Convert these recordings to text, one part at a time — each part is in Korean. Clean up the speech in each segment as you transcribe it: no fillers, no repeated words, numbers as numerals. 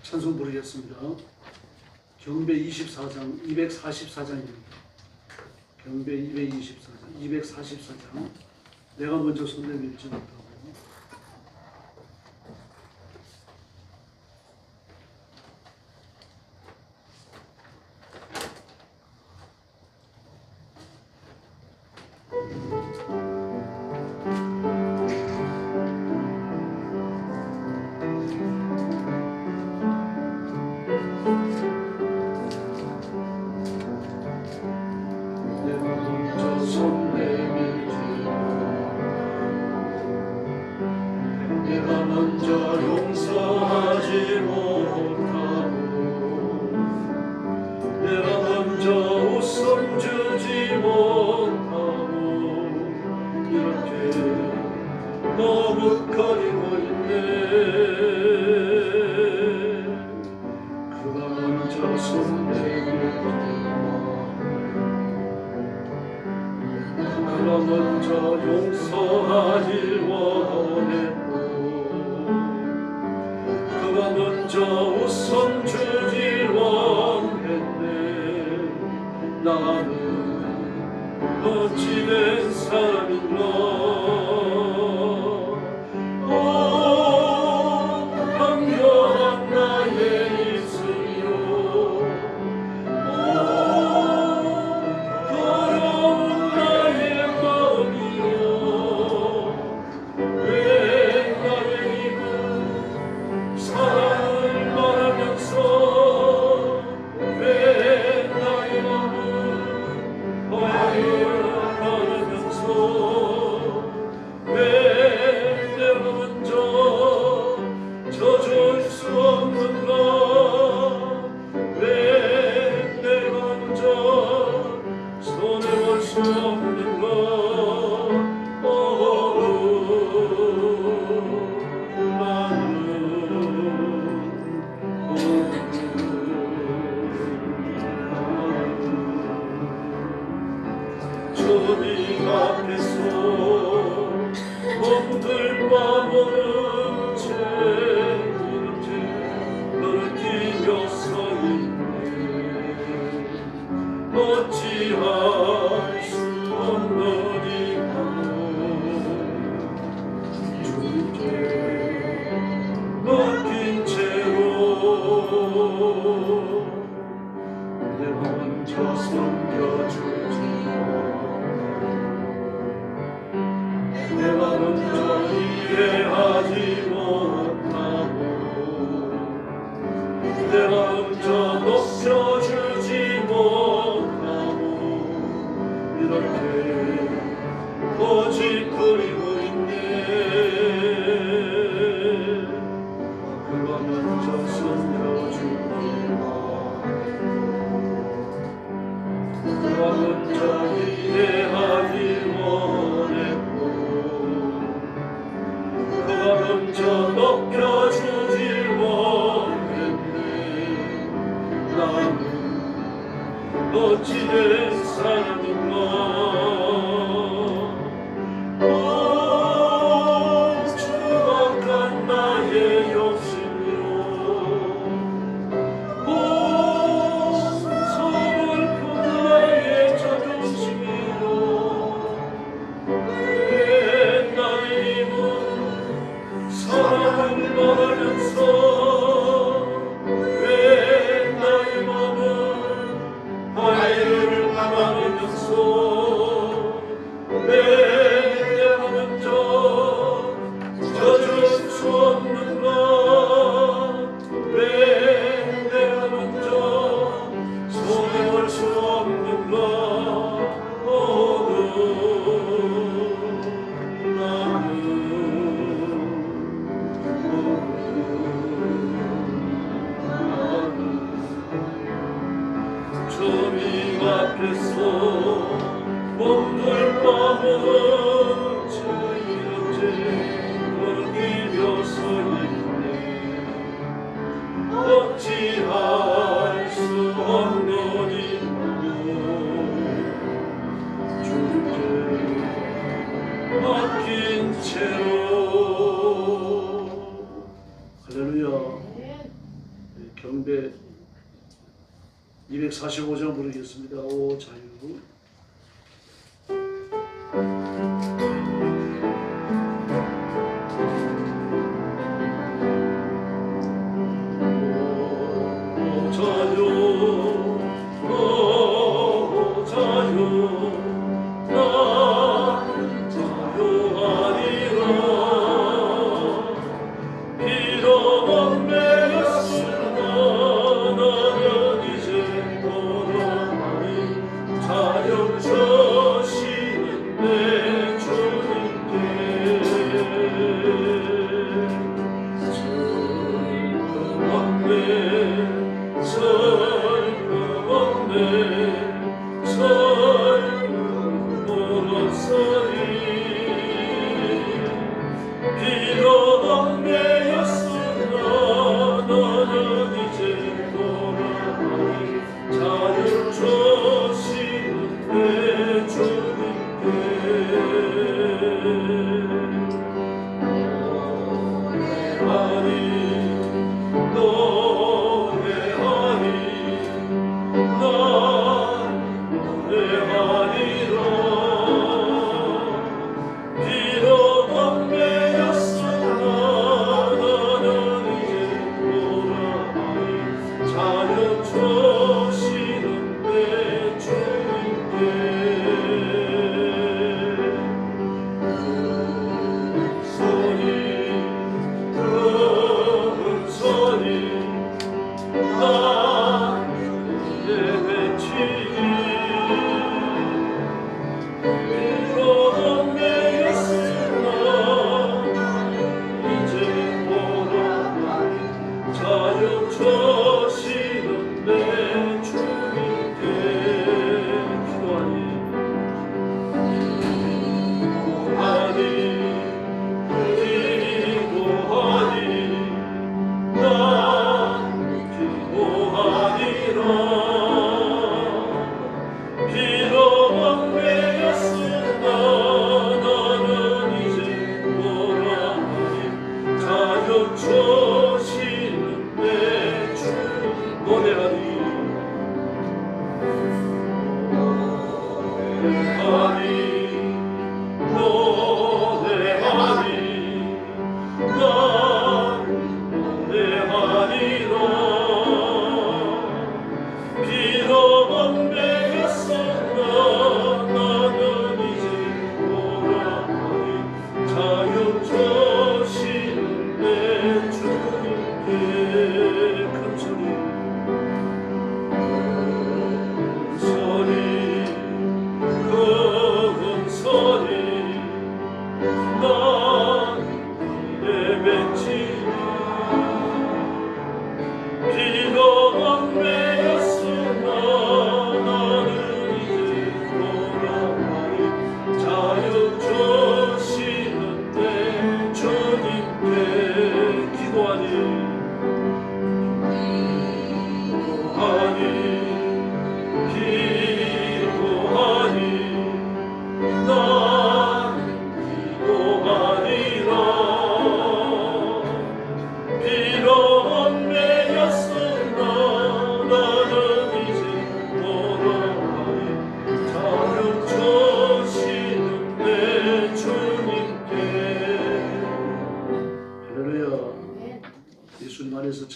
찬송 부르겠습니다. 경배 24장 244장입니다. 경배 224장 244장. 내가 먼저 손 내밀지 못하고 내가 먼저 용서하지 못하고 내가 먼저 웃음 주지 못하고 이렇게 머뭇거리고 있네. 그가 먼저 손 내밀고 그가 먼저 용서하길 원했고 그가 먼저 웃음 주길 원했네. 나는 어찌된 사람인가. 강렬한 나의 입술이요 더러운 나의 마음이요 왜 나의 입은 사랑을 말하면서 왜 나의 마음은 화해를 말하면서 왜 내가 먼저 져줄 수 없는가. 왜 내가 먼저 손해볼 수 없는가. 주님 앞에서 몸둘바 모른 채 이렇게 너를 뛰며 서 있네. 어찌할 수 없느니까 주님께 맡긴 채로 내가 먼저 섬겨주지. 내가 먼저 이해하지 못하고 내가 먼저 높여주지 못하고 이렇게 고집부리고 있네. 그가 먼저 섬겨주고 그가 먼저 이해하기 원했고 그가 먼저 높여주길 원했네. 나는 어찌된 사람인가. 추악한 나의 욕심이요 서글픈 나의 자존심이요 왜 나의 입은 사랑을 말하면서 왜 나의 마음은 화해를 바라면서 왜 내가 먼저 져줄 수 없는가. 왜 내가 먼저 손해볼 수 없는가. 주님 앞에서 몸둘 바 모른 채 이렇게 넘기며 서 있네. 어찌할 수 없느니까 주님께 맡긴 채로. 할렐루야. 245장 부르겠습니다. 오 자유.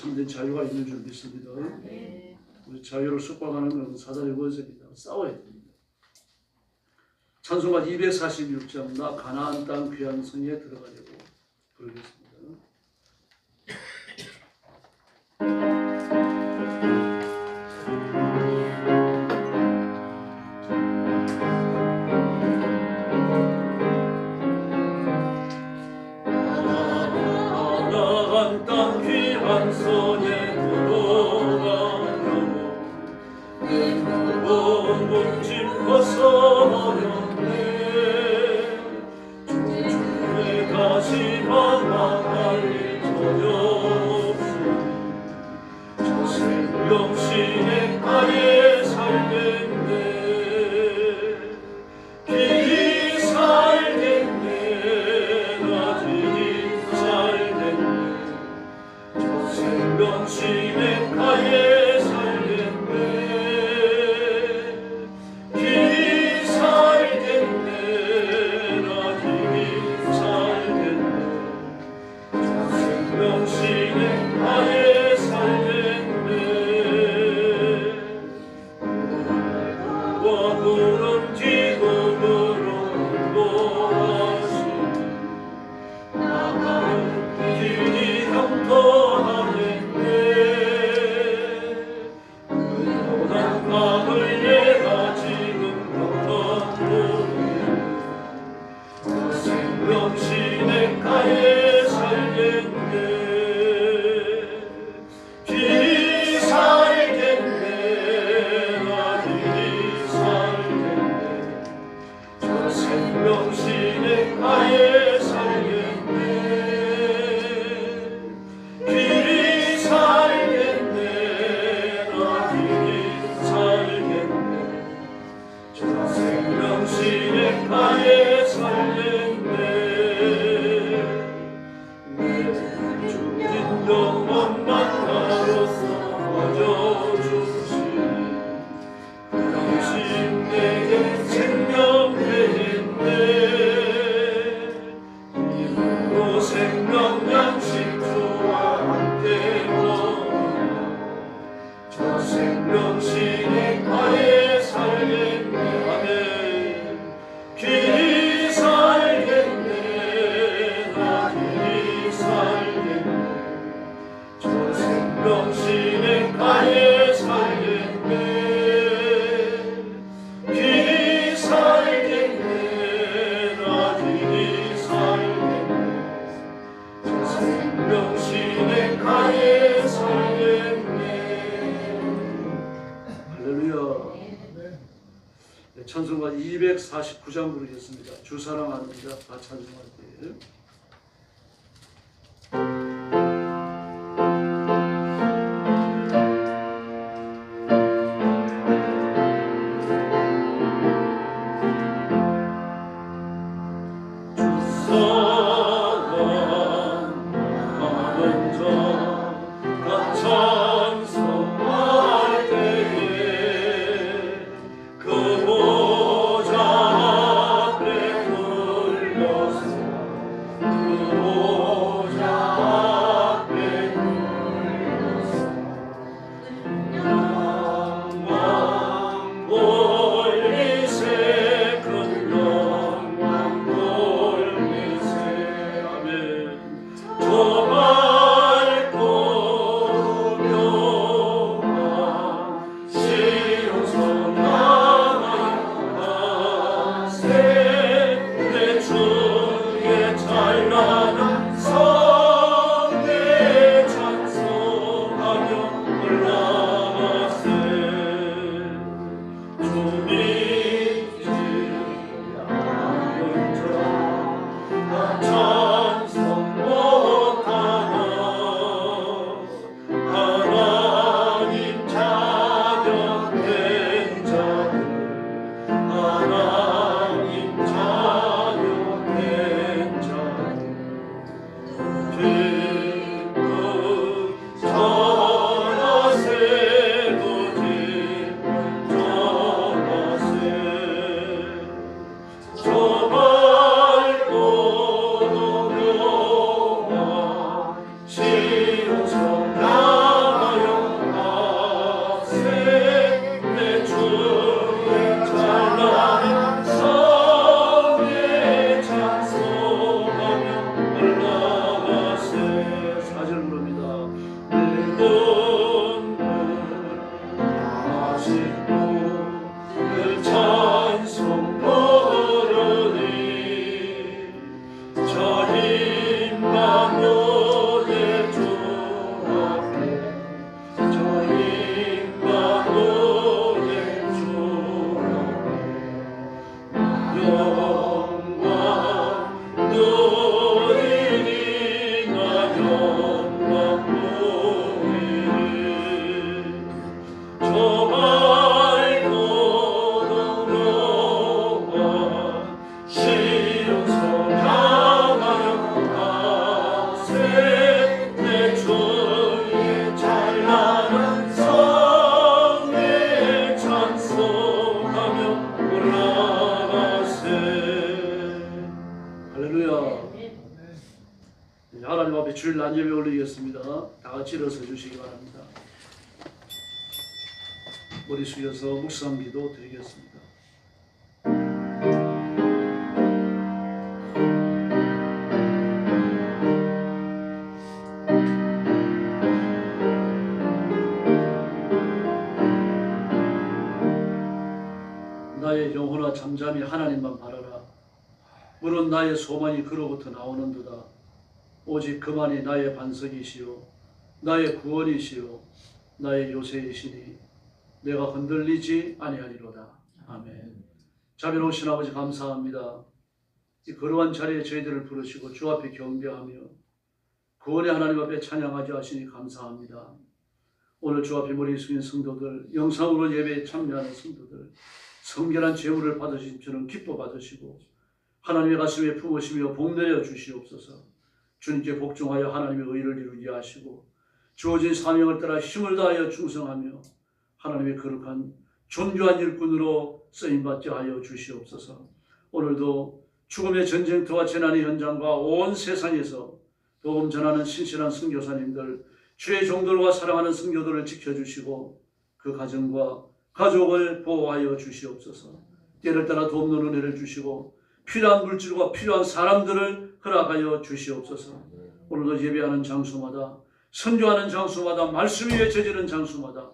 참된 자유가 있는 줄 믿습니다. 우리 자유를 숙박하는 것은 사단의 권세입니다. 싸워야 됩니다. 찬송가 246장 나 가나안 땅 귀한 성에 들어가려고 부르겠습니다. 가나안 땅 귀한 성에 들어가려고 내 무거운 몸짓 벗어버렸네. 주의 다시만 나갈 전혀 없으니 저 생명신의 가에 살겠네. 길이 살겠네. 나진이 살겠네. 저 생명신의 가에 살겠네. 구름 기둥으로 인도하시니 나가는 길이 형통하겠네. 그러한 마음을 내가 지금 경험으로 생명신의 가에 살겠네. 길이 살겠네. 나 길이 살겠네. 저 생명신의 가에 살겠네. 길이 살겠네. 나 길이 살겠네. 저 생명신의 가에 살겠네. 내 죽은 영혼 만나로서 거저주시니 당신 내게 생명 되겠네. 이름으로 생명 양식 주와 함께 먹으며 저 생명신의 가에 살겠네. 아멘. 길이 살겠네. 나 길이 살겠네. 저 생명신의 가에 살겠네. 길이 살겠네. 나 길이 살겠네. 저 생명신의 가에 살겠네. 할렐루야. 네, 찬송가 249장 부르겠습니다. 주 사랑하는 자 다 찬송할 때에 하나님 앞에 주일 난 예배 올리겠습니다. 다 같이 일어서 주시기 바랍니다. 머리 숙여서 묵상기도 드리겠습니다. 나의 영혼아 잠잠히 하나님만 바라라. 물은 나의 소망이 그로부터 나오는도다. 오직 그만이 나의 반석이시요 나의 구원이시요 나의 요새이시니 내가 흔들리지 아니하리로다. 아멘. 자비로우신 아버지 감사합니다. 이 거룩한 자리에 저희들을 부르시고 주 앞에 경배하며 구원의 하나님 앞에 찬양하게 하시니 감사합니다. 오늘 주 앞에 머리 숙인 성도들, 영상으로 예배에 참여하는 성도들, 성결한 제물을 받으신 저는 기뻐 받으시고 하나님의 가슴에 품으시며 복내려 주시옵소서. 주님께 복종하여 하나님의 의를 이루게 하시고 주어진 사명을 따라 힘을 다하여 충성하며 하나님의 거룩한 존귀한 일꾼으로 쓰임받게 하여 주시옵소서. 오늘도 죽음의 전쟁터와 재난의 현장과 온 세상에서 복음 전하는 신실한 선교사님들, 주의 종들과 사랑하는 성도들을 지켜주시고 그 가정과 가족을 보호하여 주시옵소서. 때를 따라 돕는 은혜를 주시고 필요한 물질과 필요한 사람들을 허락하여 주시옵소서. 오늘도 예배하는 장소마다, 선교하는 장소마다, 말씀 위에 저지른 장소마다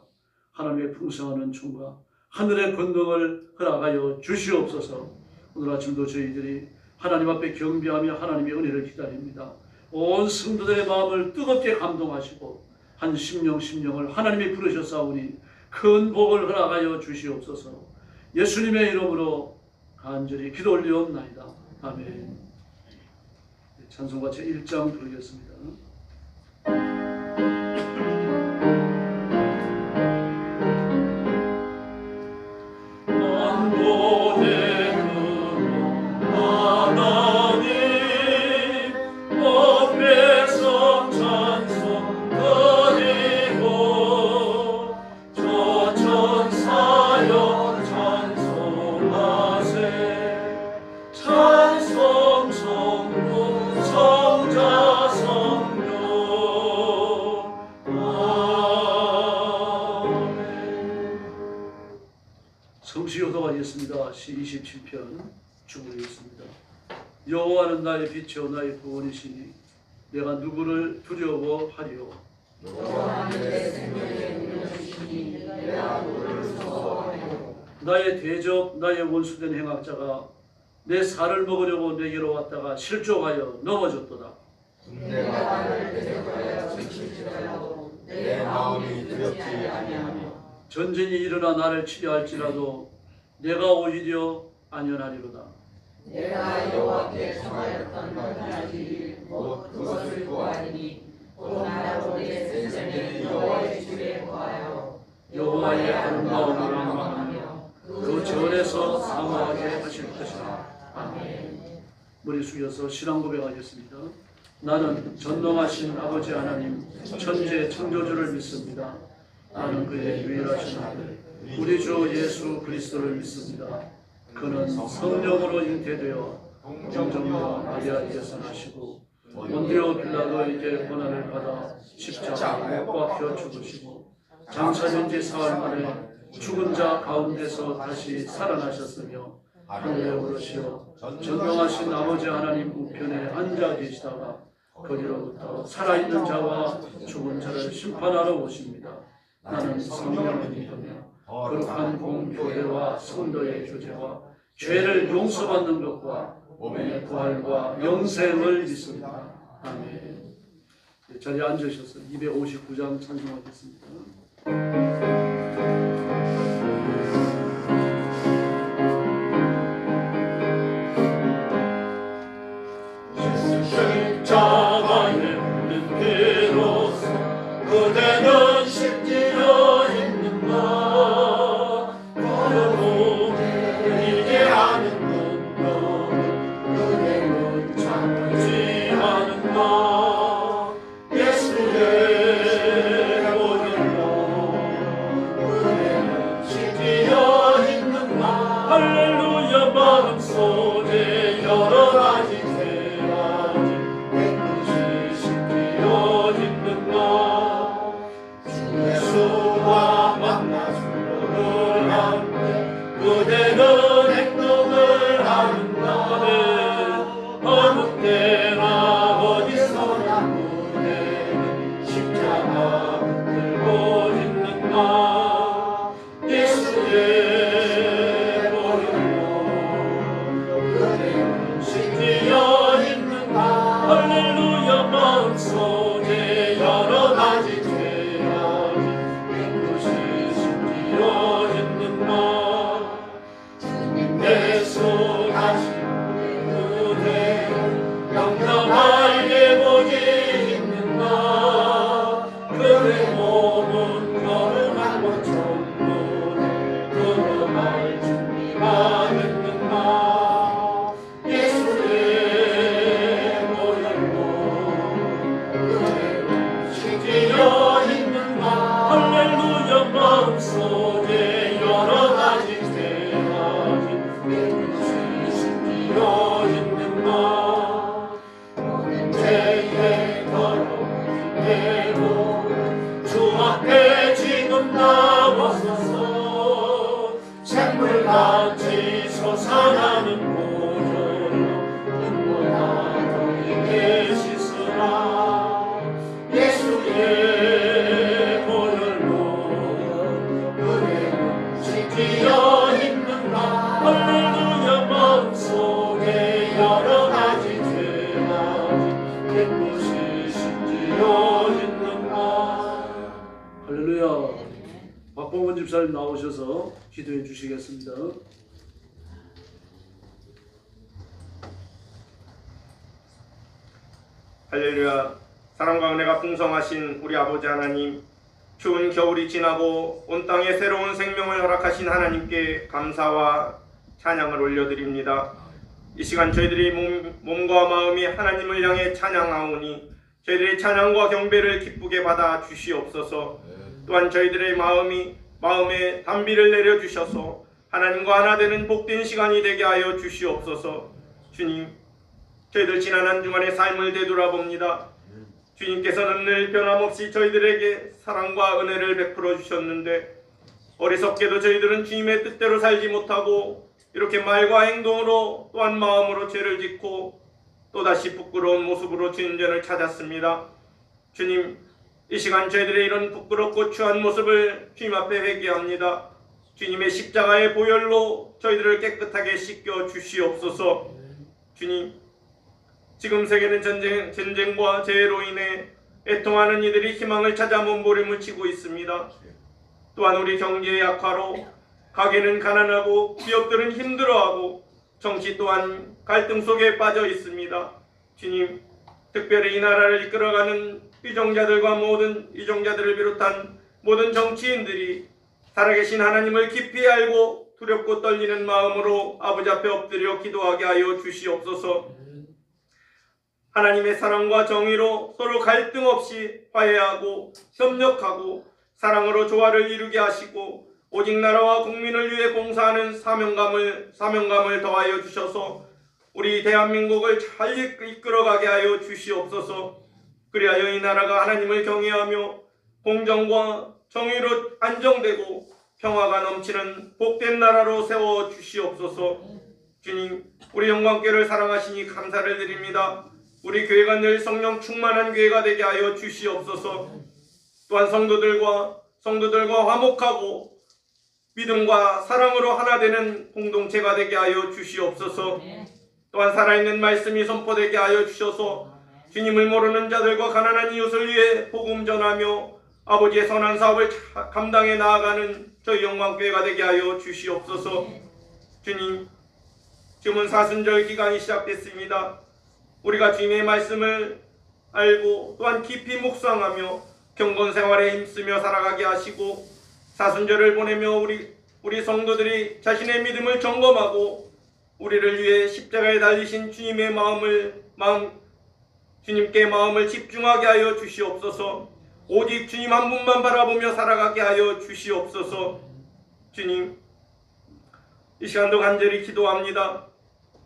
하나님의 풍성한 은총과 하늘의 권능을 허락하여 주시옵소서. 오늘 아침도 저희들이 하나님 앞에 경배하며 하나님의 은혜를 기다립니다. 온 성도들의 마음을 뜨겁게 감동하시고 한 심령을 하나님이 부르셨사오니 큰 복을 허락하여 주시옵소서. 예수님의 이름으로 간절히 기도 올리옵나이다. 아멘. 찬송가 제1장 부르겠습니다. 성시효도가 있습니다. 시 27편 주부르겠습니다. 여호와는 나의 빛이요 나의 구원이시니 내가 누구를 두려워하리요. 여호와는 내 생명의 능력이시니 내가 누구를 무서워하리요. 나의 대적 나의 원수된 행악자가 내 살을 먹으려고 내게로 왔다가 실족하여 넘어졌도다. 내가 나를 대적하여 지칠지라도 내 마음이 두렵지 아니하며 전쟁이 일어나 나를 치려 할지라도 내가 오히려 안연하리로다. 내가 여호와께 청하였던 것까지 곧 그것을 구하리니 곧 나로 내 생명의 여호와의 주에 구하여 여호와의 아름다움을 망망하며 그 전에서 사모하게 하실 것이라. 아멘. 머리 숙여서 신앙 고백하겠습니다. 나는 전능하신 아버지 하나님 천재 창조주를 믿습니다. 나는 그의 유일하신 아들 우리 주 예수 그리스도를 믿습니다. 그는 성령으로 잉태되어 동정녀 마리아에게서 나시고 본디오 빌라도에게 고난을 받아 십자가에 못 박혀 죽으시고 장사된 지 사흘 만에 죽은 자 가운데서 다시 살아나셨으며 하늘에 오르시어 전능하신 아버지 하나님 우편에 앉아 계시다가 거기로부터 살아있는 자와 죽은 자를 심판하러 오십니다. 나는 성령을 믿으며 거룩한 공교회와 성도의 교제와 죄를 용서받는 것과 몸의 부활과 영생을 믿습니다. 아멘. 자리에 앉으셔서 259장 찬송하겠습니다. 십자가에 묻는 피로써 그대는 심지어 있는가. 그러고 이게 아는 분명은 그대는 참지 않은가. 예수의 보혈로 그대는 행동을 하는가 어느 때나 어디서나 그대는 십자가 들고 있는가 예수의 보혈로 그대는 심지어 있는가 할렐루야 마음속에 여러 가지 죄악이 깨끗이 심지어 있는가 예수 다시 그대 영원하게 보지 있는가 그대 몸은 거룩한 것 전문에 들어갈 준비가 됐는가 예수의 보혈로 그대 심지어 있는가 할렐루야 마음속에 여러 가지 죄악이 깨끗이 심지어 있는가 죄의 더러운 대로 주 앞에 지금 나와서서 샘물같이 솟아나는 보혈로 눈보다 너희에게 씻으라 예수의 보혈로 그대는 심지어 있는가 할렐루야 마음속에 여러 가지 죄악이 깨끗이 심지어 있는가 할렐루야. 박봉원 집사님 나오셔서 기도해 주시겠습니다. 할렐루야. 사랑과 은혜가 풍성하신 우리 아버지 하나님, 추운 겨울이 지나고 온 땅에 새로운 생명을 허락하신 하나님께 감사와 찬양을 올려드립니다. 이 시간 저희들이 몸과 마음이 하나님을 향해 찬양하오니 저희들의 찬양과 경배를 기쁘게 받아 주시옵소서. 또한 저희들의 마음에 단비를 내려주셔서 하나님과 하나 되는 복된 시간이 되게 하여 주시옵소서. 주님, 저희들 지난 한 주간의 삶을 되돌아봅니다. 주님께서는 늘 변함없이 저희들에게 사랑과 은혜를 베풀어 주셨는데 어리석게도 저희들은 주님의 뜻대로 살지 못하고 이렇게 말과 행동으로 또한 마음으로 죄를 짓고 또다시 부끄러운 모습으로 주님전을 찾았습니다. 주님, 이 시간 저희들의 이런 부끄럽고 추한 모습을 주님 앞에 회개합니다. 주님의 십자가의 보혈로 저희들을 깨끗하게 씻겨 주시옵소서. 주님, 지금 세계는 전쟁과 재해로 인해 애통하는 이들이 희망을 찾아 몸부림을 치고 있습니다. 또한 우리 경제의 약화로 가게는 가난하고 기업들은 힘들어하고 정치 또한 갈등 속에 빠져 있습니다. 주님, 특별히 이 나라를 이끌어가는 위정자들과 모든 위정자들을 비롯한 모든 정치인들이 살아계신 하나님을 깊이 알고 두렵고 떨리는 마음으로 아버지 앞에 엎드려 기도하게 하여 주시옵소서. 하나님의 사랑과 정의로 서로 갈등 없이 화해하고 협력하고 사랑으로 조화를 이루게 하시고 오직 나라와 국민을 위해 봉사하는 사명감을 더하여 주셔서 우리 대한민국을 잘 이끌어가게 하여 주시옵소서. 그리하여 이 나라가 하나님을 경외하며 공정과 정의로 안정되고 평화가 넘치는 복된 나라로 세워 주시옵소서. 주님, 우리 영광교회를 사랑하시니 감사를 드립니다. 우리 교회가 늘 성령 충만한 교회가 되게 하여 주시옵소서. 또한 성도들과 화목하고 믿음과 사랑으로 하나 되는 공동체가 되게 하여 주시옵소서. 또한 살아있는 말씀이 선포되게 하여 주셔서 주님을 모르는 자들과 가난한 이웃을 위해 복음 전하며 아버지의 선한 사업을 감당해 나아가는 저희 영광교회가 되게 하여 주시옵소서. 주님, 지금은 사순절 기간이 시작됐습니다. 우리가 주님의 말씀을 알고 또한 깊이 묵상하며 경건생활에 힘쓰며 살아가게 하시고 사순절을 보내며 우리 성도들이 자신의 믿음을 점검하고 우리를 위해 십자가에 달리신 주님의 주님께 마음을 집중하게 하여 주시옵소서. 오직 주님 한 분만 바라보며 살아가게 하여 주시옵소서. 주님, 이 시간도 간절히 기도합니다.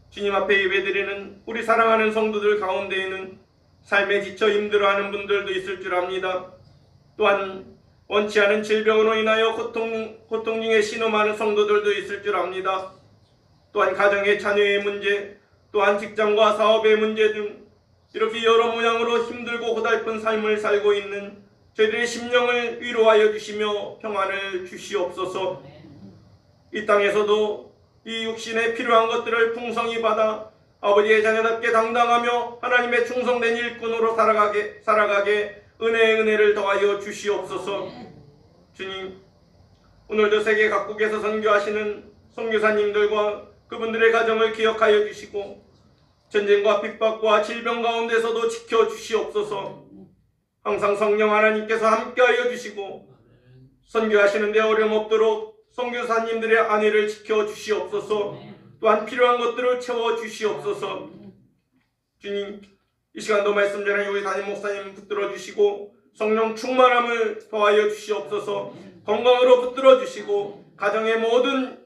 주님 앞에 예배드리는 우리 사랑하는 성도들 가운데에는 삶에 지쳐 힘들어하는 분들도 있을 줄 압니다. 또한 원치 않은 질병으로 인하여 고통 중에 신음하는 성도들도 있을 줄 압니다. 또한 가정의 자녀의 문제, 또한 직장과 사업의 문제 등 이렇게 여러 모양으로 힘들고 고달픈 삶을 살고 있는 저희들의 심령을 위로하여 주시며 평안을 주시옵소서. 이 땅에서도 이 육신에 필요한 것들을 풍성히 받아 아버지의 자녀답게 당당하며 하나님의 충성된 일꾼으로 살아가게 은혜를 더하여 주시옵소서. 주님, 오늘도 세계 각국에서 선교하시는 선교사님들과 그분들의 가정을 기억하여 주시고 전쟁과 핍박과 질병 가운데서도 지켜주시옵소서. 항상 성령 하나님께서 함께하여 주시고 선교하시는 데 어려움 없도록 선교사님들의 안위를 지켜주시옵소서. 또한 필요한 것들을 채워주시옵소서. 주님, 이 시간도 말씀 전에 우리 담임 목사님 붙들어 주시고 성령 충만함을 더하여 주시옵소서. 건강으로 붙들어 주시고 가정의 모든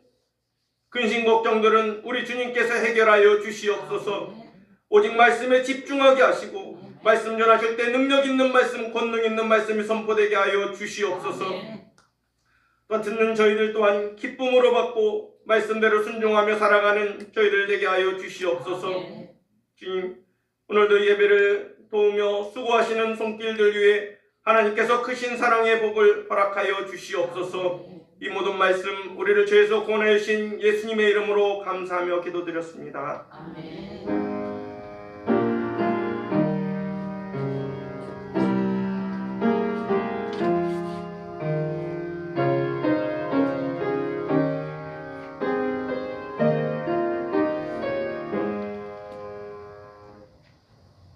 근심 걱정들은 우리 주님께서 해결하여 주시옵소서. 오직 말씀에 집중하게 하시고 말씀 전하실 때 능력 있는 말씀, 권능 있는 말씀이 선포되게 하여 주시옵소서. 또한 듣는 저희들 또한 기쁨으로 받고 말씀대로 순종하며 살아가는 저희들 되게 하여 주시옵소서. 주님, 오늘도 예배를 도우며 수고하시는 손길들 위해 하나님께서 크신 사랑의 복을 허락하여 주시옵소서. 이 모든 말씀 우리를 죄에서 구원하여 주신 예수님의 이름으로 감사하며 기도드렸습니다. 아멘.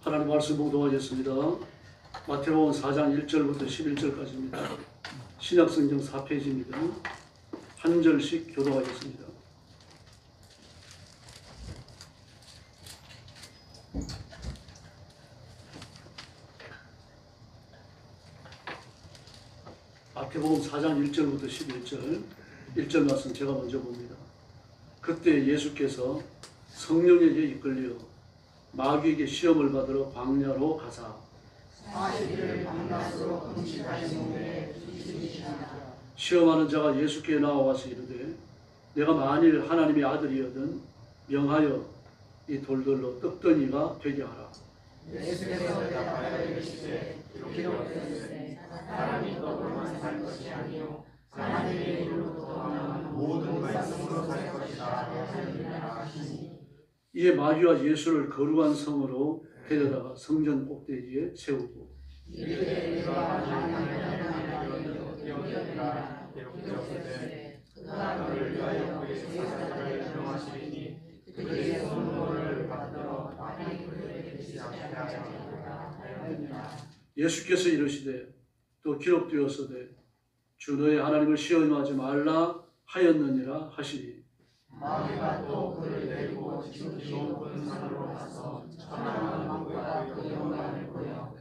하나님 말씀 봉독하겠습니다. 마태복음 4장 1절부터 11절까지입니다. 신약성경 4페이지입니다. 한 절씩 교독하겠습니다. 마태복음 4장 1절부터 11절 1절 말씀 제가 먼저 봅니다. 그때 예수께서 성령에게 이끌려 마귀에게 시험을 받으러 광야로 가사 40일을 밤낮으로 금식하시는데 주시니라. 시험하는 자가 예수께 나와서 이르되 내가 만일 하나님의 아들이거든 명하여 이 돌들로 떡덩이가 되게 하라. 예수께서 대답하여 이르시되 기록되었으되 사람이 떡으로만 살 것이 아니요 하나님의 이름으로부터 나오는 모든 말씀으로 살 것이라 하시니. 이에 마귀와 예수를 거룩한 성으로 데려다가 성전 꼭대기에 세우고 이르되 그가 하나님의 영이라 기록되었으되 그가 그를 위하여 그의 제사장을 명하시리니 그의 손노를 받들어 많이 그에게 시작하게 하리라 하였느니라. 예수께서 이르시되 또 기록되었으되 주 너의 하나님을 시험하지 말라 하였느니라 하시니 마귀가 또 그를 데리고 지극히 높은 산으로 가서 천하는 왕과 그 영광을 보여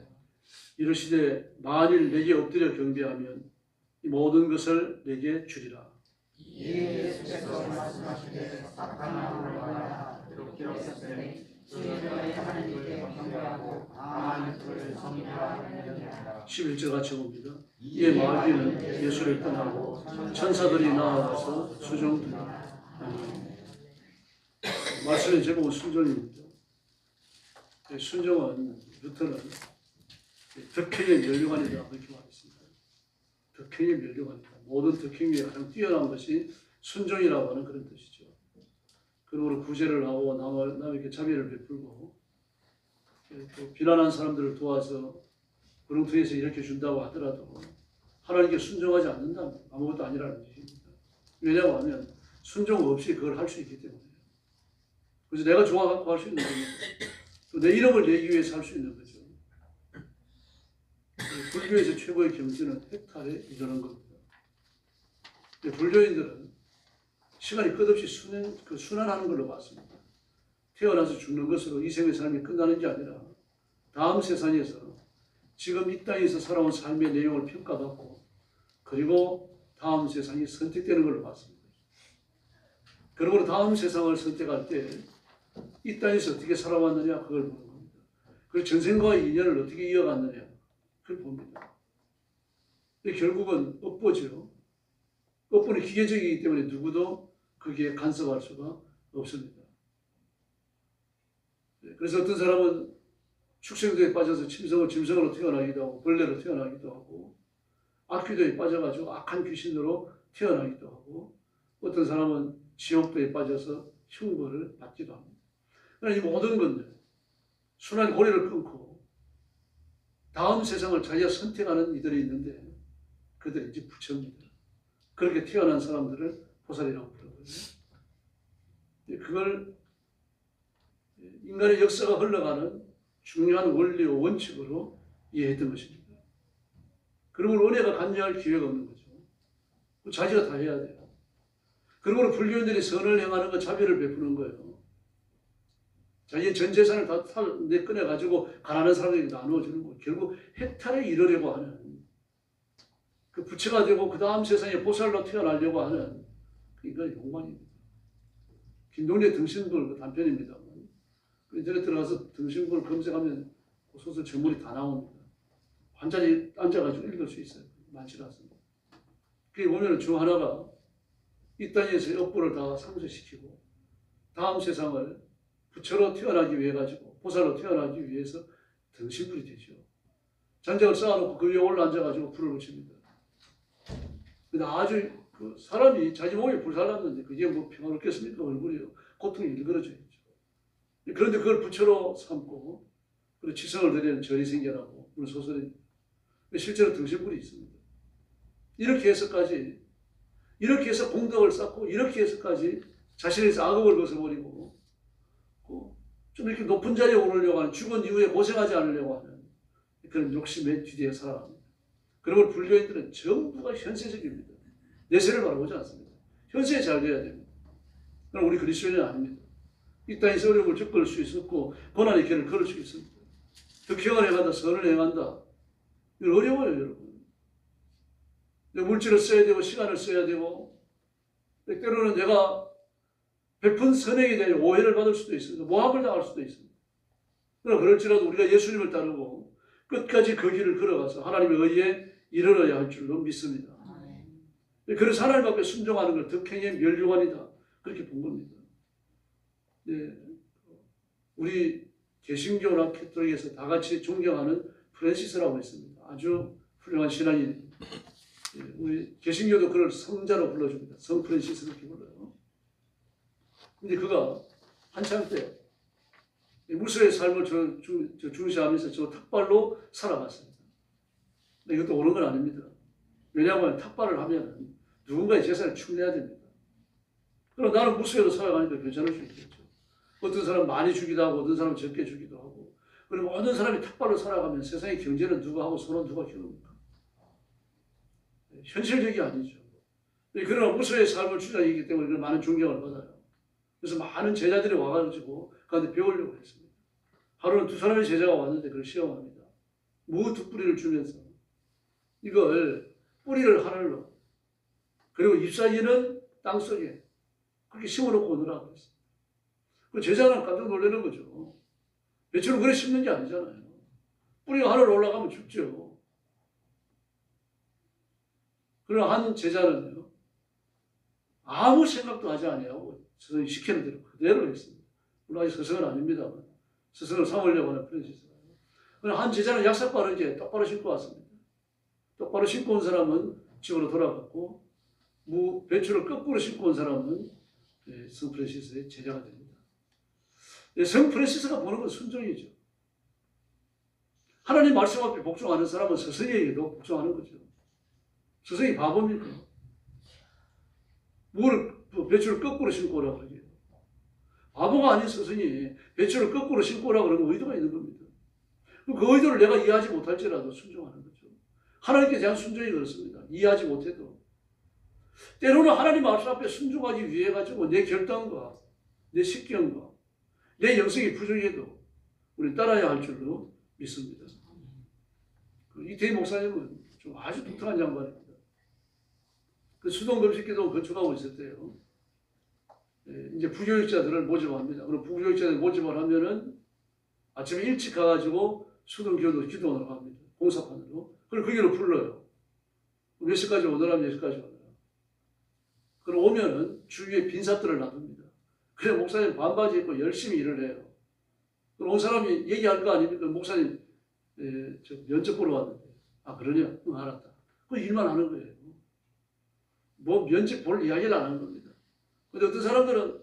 이르시되 만일 내게 엎드려 경배하면 이 모든 것을 내게 주리라. 이에 예수께서 말씀하시되 사탄아 물러가라 기록되었으되 주의 너의 하나님께 경배하고 다만 그를 섬기라 하느니라. 11절 같이 봅니다. 이에 마귀는 예수를 떠나고 천사들이 나아가서 수종드니라. 말씀의 제목은 순종입니다. 순종은 루터는 덕행의 멸류관이다 그렇게 말했습니다. 덕행의 멸류관이다. 모든 덕행 중에 가장 뛰어난 것이 순종이라고 하는 그런 뜻이죠. 그러므로 구제를 하고 남에게 자비를 베풀고 또 비난한 사람들을 도와서 구렁텅이에서 이렇게 준다고 하더라도 하나님께 순종하지 않는다면 아무것도 아니라는 얘기입니다. 왜냐하면 순종 없이 그걸 할 수 있기 때문에. 그래서 내가 좋아갖고 할 수 있는 겁니다. 또 내 이름을 내기 위해서 할 수 있는 거죠. 불교에서 최고의 경지는 해탈에 이르는 겁니다. 불교인들은 시간이 끝없이 순환하는 걸로 봤습니다. 태어나서 죽는 것으로 이 생의 삶이 끝나는 게 아니라 다음 세상에서 지금 이 땅에서 살아온 삶의 내용을 평가받고 그리고 다음 세상이 선택되는 걸로 봤습니다. 그러므로 다음 세상을 선택할 때 이 땅에서 어떻게 살아왔느냐 그걸 보는 겁니다. 그리고 전생과의 인연을 어떻게 이어갔느냐 그걸 봅니다. 근데 결국은 업보죠. 업보는 기계적이기 때문에 누구도 거기에 간섭할 수가 없습니다. 그래서 어떤 사람은 축생도에 빠져서 짐승으로 태어나기도 하고 벌레로 태어나기도 하고 악귀도에 빠져가지고 악한 귀신으로 태어나기도 하고 어떤 사람은 지옥도에 빠져서 형벌을 받기도 합니다. 그러나 이 모든 것들 순환 고리를 끊고 다음 세상을 자기가 선택하는 이들이 있는데 그들이 이제 부처입니다. 그렇게 태어난 사람들을 보살이라고 부르거든요. 그걸 인간의 역사가 흘러가는 중요한 원리와 원칙으로 이해했던 것입니다. 그러므로 은혜가 간여할 기회가 없는 거죠. 자기가 다 해야 돼요. 그러므로 불교인들이 선을 행하는 거 자비를 베푸는 거예요. 자기의 전 재산을 다 꺼내가지고 가난한 사람에게 나누어주는 거. 결국 해탈에 이르려고 하는 그 부처가 되고 그 다음 세상에 보살로 태어나려고 하는 그러니까 욕망입니다. 김동래 등신불 그 단편입니다. 인터넷 들어가서 등신불 검색하면 그 소설 전문이 다 나옵니다. 환자리 앉아가지고 읽을 수 있어요. 많지 않습니다. 그게 보면 중 하나가 이 땅에서 업보를 다 상쇄시키고 다음 세상을 부처로 태어나기 위해 가지고 보살로 태어나기 위해서 등신불이 되죠. 장작을 쌓아놓고 그 위에 올라앉아가지고 불을 붙입니다. 근데 아주 그 사람이 자기 몸에 불살랐는데 그게 뭐 평화롭겠습니까? 얼굴이요. 고통이 일그러져 있죠. 그런데 그걸 부처로 삼고 그리고 지성을 드리는 절이 생겨나고 그런 소설입니다. 실제로 등신불이 있습니다. 이렇게 해서까지 이렇게 해서 공덕을 쌓고 이렇게 해서까지 자신에서 악업을 벗어버리고 좀 이렇게 높은 자리에 오르려고 하는 죽은 이후에 고생하지 않으려고 하는 그런 욕심의 뒤에 살아갑니다. 그러면 불교인들은 전부가 현세적입니다. 내세를 바라보지 않습니다. 현세에 잘 돼야 됩니다. 그럼 우리 그리스도인은 아닙니다. 이 땅에서 어려움을 겪을 수 있었고 고난의 길을 걸을 수 있습니다. 덕행을 행한다, 선을 행한다. 이건 어려워요, 여러분. 물질을 써야 되고 시간을 써야 되고 때로는 내가 베푼 선행에 대해 오해를 받을 수도 있습니다. 모함을 당할 수도 있습니다. 그러나 그럴지라도 우리가 예수님을 따르고 끝까지 그 길을 걸어가서 하나님의 의에 이르러야 할 줄로 믿습니다. 그래서 하나님 앞에 순종하는 걸 덕행의 멸류관이다. 그렇게 본 겁니다. 네. 우리 개신교나 캐톨릭에서 다 같이 존경하는 프랜시스라고 있습니다. 아주 훌륭한 신앙인입니다. 네. 우리 개신교도 그를 성자로 불러줍니다. 성 프랜시스 그렇게 불러요. 근데 그가 한창 때 무수의 삶을 중시하면서 저 탁발로 살아갔습니다. 근데 이것도 옳은 건 아닙니다. 왜냐하면 탁발을 하면 누군가의 재산을 축내야 됩니다. 그럼 나는 무수회로 살아가니까 괜찮을 수 있겠죠. 어떤 사람 많이 주기도 하고 어떤 사람 적게 주기도 하고 그리고 모든 사람이 탁발로 살아가면 세상의 경제는 누가 하고 손은 누가 키웁니까? 현실적이 아니죠. 그러나 무수의 삶을 주장이기 때문에 많은 존경을 받아요. 그래서 많은 제자들이 와가지고 그한테 배우려고 했습니다. 하루는 두 사람의 제자가 왔는데 그걸 시험합니다. 무 두 뿌리를 주면서 이걸 뿌리를 하늘로 그리고 잎사귀는 땅속에 그렇게 심어놓고 오느라고 했습니다. 그 제자는 깜짝 놀라는 거죠. 배추를 그래 심는 게 아니잖아요. 뿌리가 하늘로 올라가면 죽죠. 그러나 한 제자는요, 아무 생각도 하지 아니하고 스승이 시키는 대로 그대로 했습니다. 물론 아직 스승은 아닙니다만 스승을 삼으려고 하는 프랜시스예요. 그러나 한 제자는 약삭 이제 똑바로 신고 왔습니다. 똑바로 신고 온 사람은 집으로 돌아갔고 배추를 거꾸로 신고 온 사람은 성 프랜시스의 제자가 됩니다. 성 프랜시스가 보는 건 순종이죠. 하나님 말씀 앞에 복종하는 사람은 스승에게도 복종하는 거죠. 스승이 바보입니까? 배추를 거꾸로 신고 오라고 그러게요. 바보가 아닌 스승이 배추를 거꾸로 신고 오라고 그러면 의도가 있는 겁니다. 그 의도를 내가 이해하지 못할지라도 순종하는 거죠. 하나님께 대한 순종이 그렇습니다. 이해하지 못해도. 때로는 하나님 말씀 앞에 순종하기 위해 가지고 내 결단과 내 식견과 내 영성이 부족해도 우리 따라야 할 줄로 믿습니다. 이태희 목사님은 좀 아주 독특한 양반입니다. 그 수동금식기도 건축하고 있을 때요. 이제 부교육자들을 모집합니다. 그럼 부교육자들 모집을 하면은 아침에 일찍 가가지고 수동기도 기도하러 갑니다. 공사판으로. 그걸 그 길로 불러요. 몇 시까지 오느라 몇 시까지 오느라. 그럼 오면은 주위에 빈사들을 놔둡니다. 그래 목사님 반바지 입고 열심히 일을 해요. 그럼 온 사람이 얘기할 거 아닙니까? 목사님 저 면접 보러 왔는데. 아 그러냐? 응 알았다. 그 일만 하는 거예요. 뭐 면접 볼 이야기를 안 하는 겁니다. 근데 어떤 사람들은